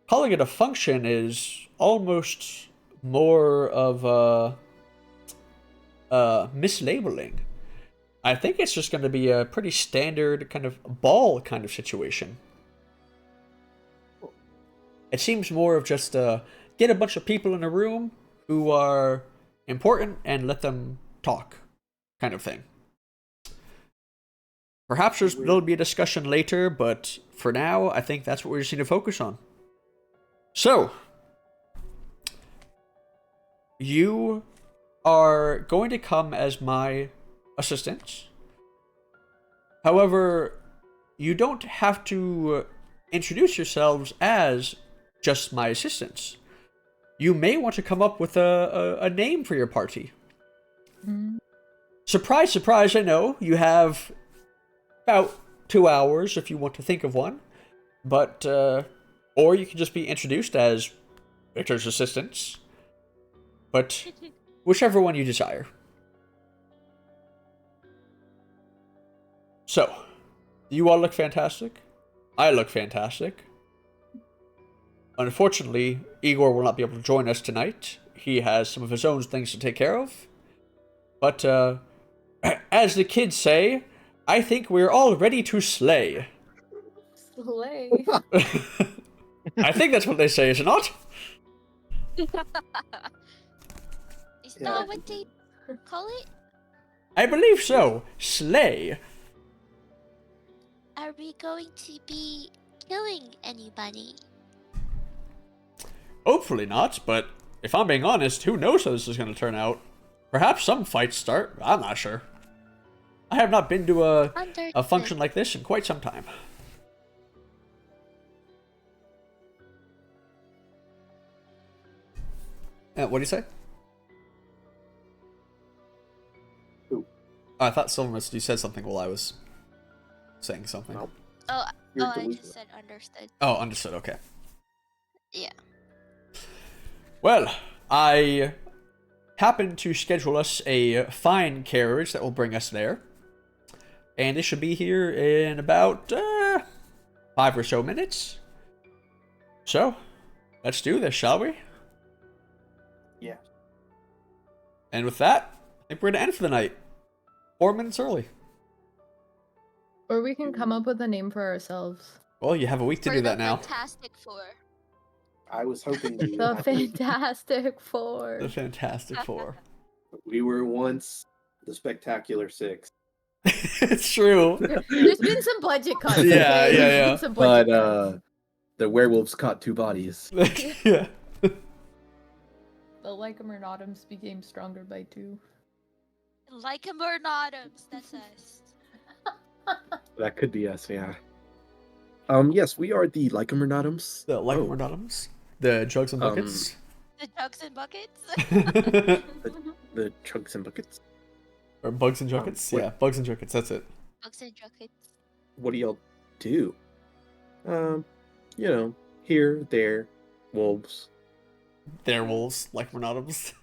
calling it a function is almost more of a mislabeling. I think it's just going to be a pretty standard kind of ball kind of situation. It seems more of just get a bunch of people in a room who are important and let them talk kind of thing. Perhaps there'll be a discussion later, but for now, I think that's what we just need to focus on. So, you are going to come as my assistant. However, you don't have to introduce yourselves as just my assistants. You may want to come up with a name for your party. Surprise, surprise, I know. You have about 2 hours if you want to think of one. But, or you can just be introduced as Victor's assistants. But whichever one you desire. So, you all look fantastic. I look fantastic. Unfortunately, Igor will not be able to join us tonight. He has some of his own things to take care of. But, as the kids say, I think we're all ready to slay. Slay. I think that's what they say, is it not? is Yeah. that what they call it? I believe so. Slay. Are we going to be killing anybody? Hopefully not, but if I'm being honest, who knows how this is going to turn out? Perhaps some fights start. I'm not sure. I have not been to a function like this in quite some time. What do you say? Who? I thought Silvermist, you said something while I was saying something. No. Oh, You're I delusional. just said understood. Oh, understood. Okay. Yeah. Well, I happened to schedule us a fine carriage that will bring us there. And it should be here in about 5 or so minutes. So, let's do this, shall we? Yeah. And with that, I think we're going to end for the night. 4 minutes early. Or we can come up with a name for ourselves. Well, you have a week to For do the that now. Fantastic Four. I was hoping to. The Fantastic Four. The Fantastic Four. We were once the Spectacular Six. It's true. There's been some budget cuts. Yeah, okay? yeah, There's yeah. been some budget But cuts. the werewolves caught 2 bodies. Yeah. The Lycomernautums became stronger by 2. Like him or not, that's us. That could be us, yeah. Yes, we are the Lycomernautums. The Lycomernautums. The Jugs and Buckets. The jugs and buckets? The Chunks and Buckets. Or Bugs and Junkets? wait. Yeah, Bugs and Junkets, that's it. Bugs and junkets. What do y'all do? You know, here, there, wolves. They're wolves, Lycomernautums.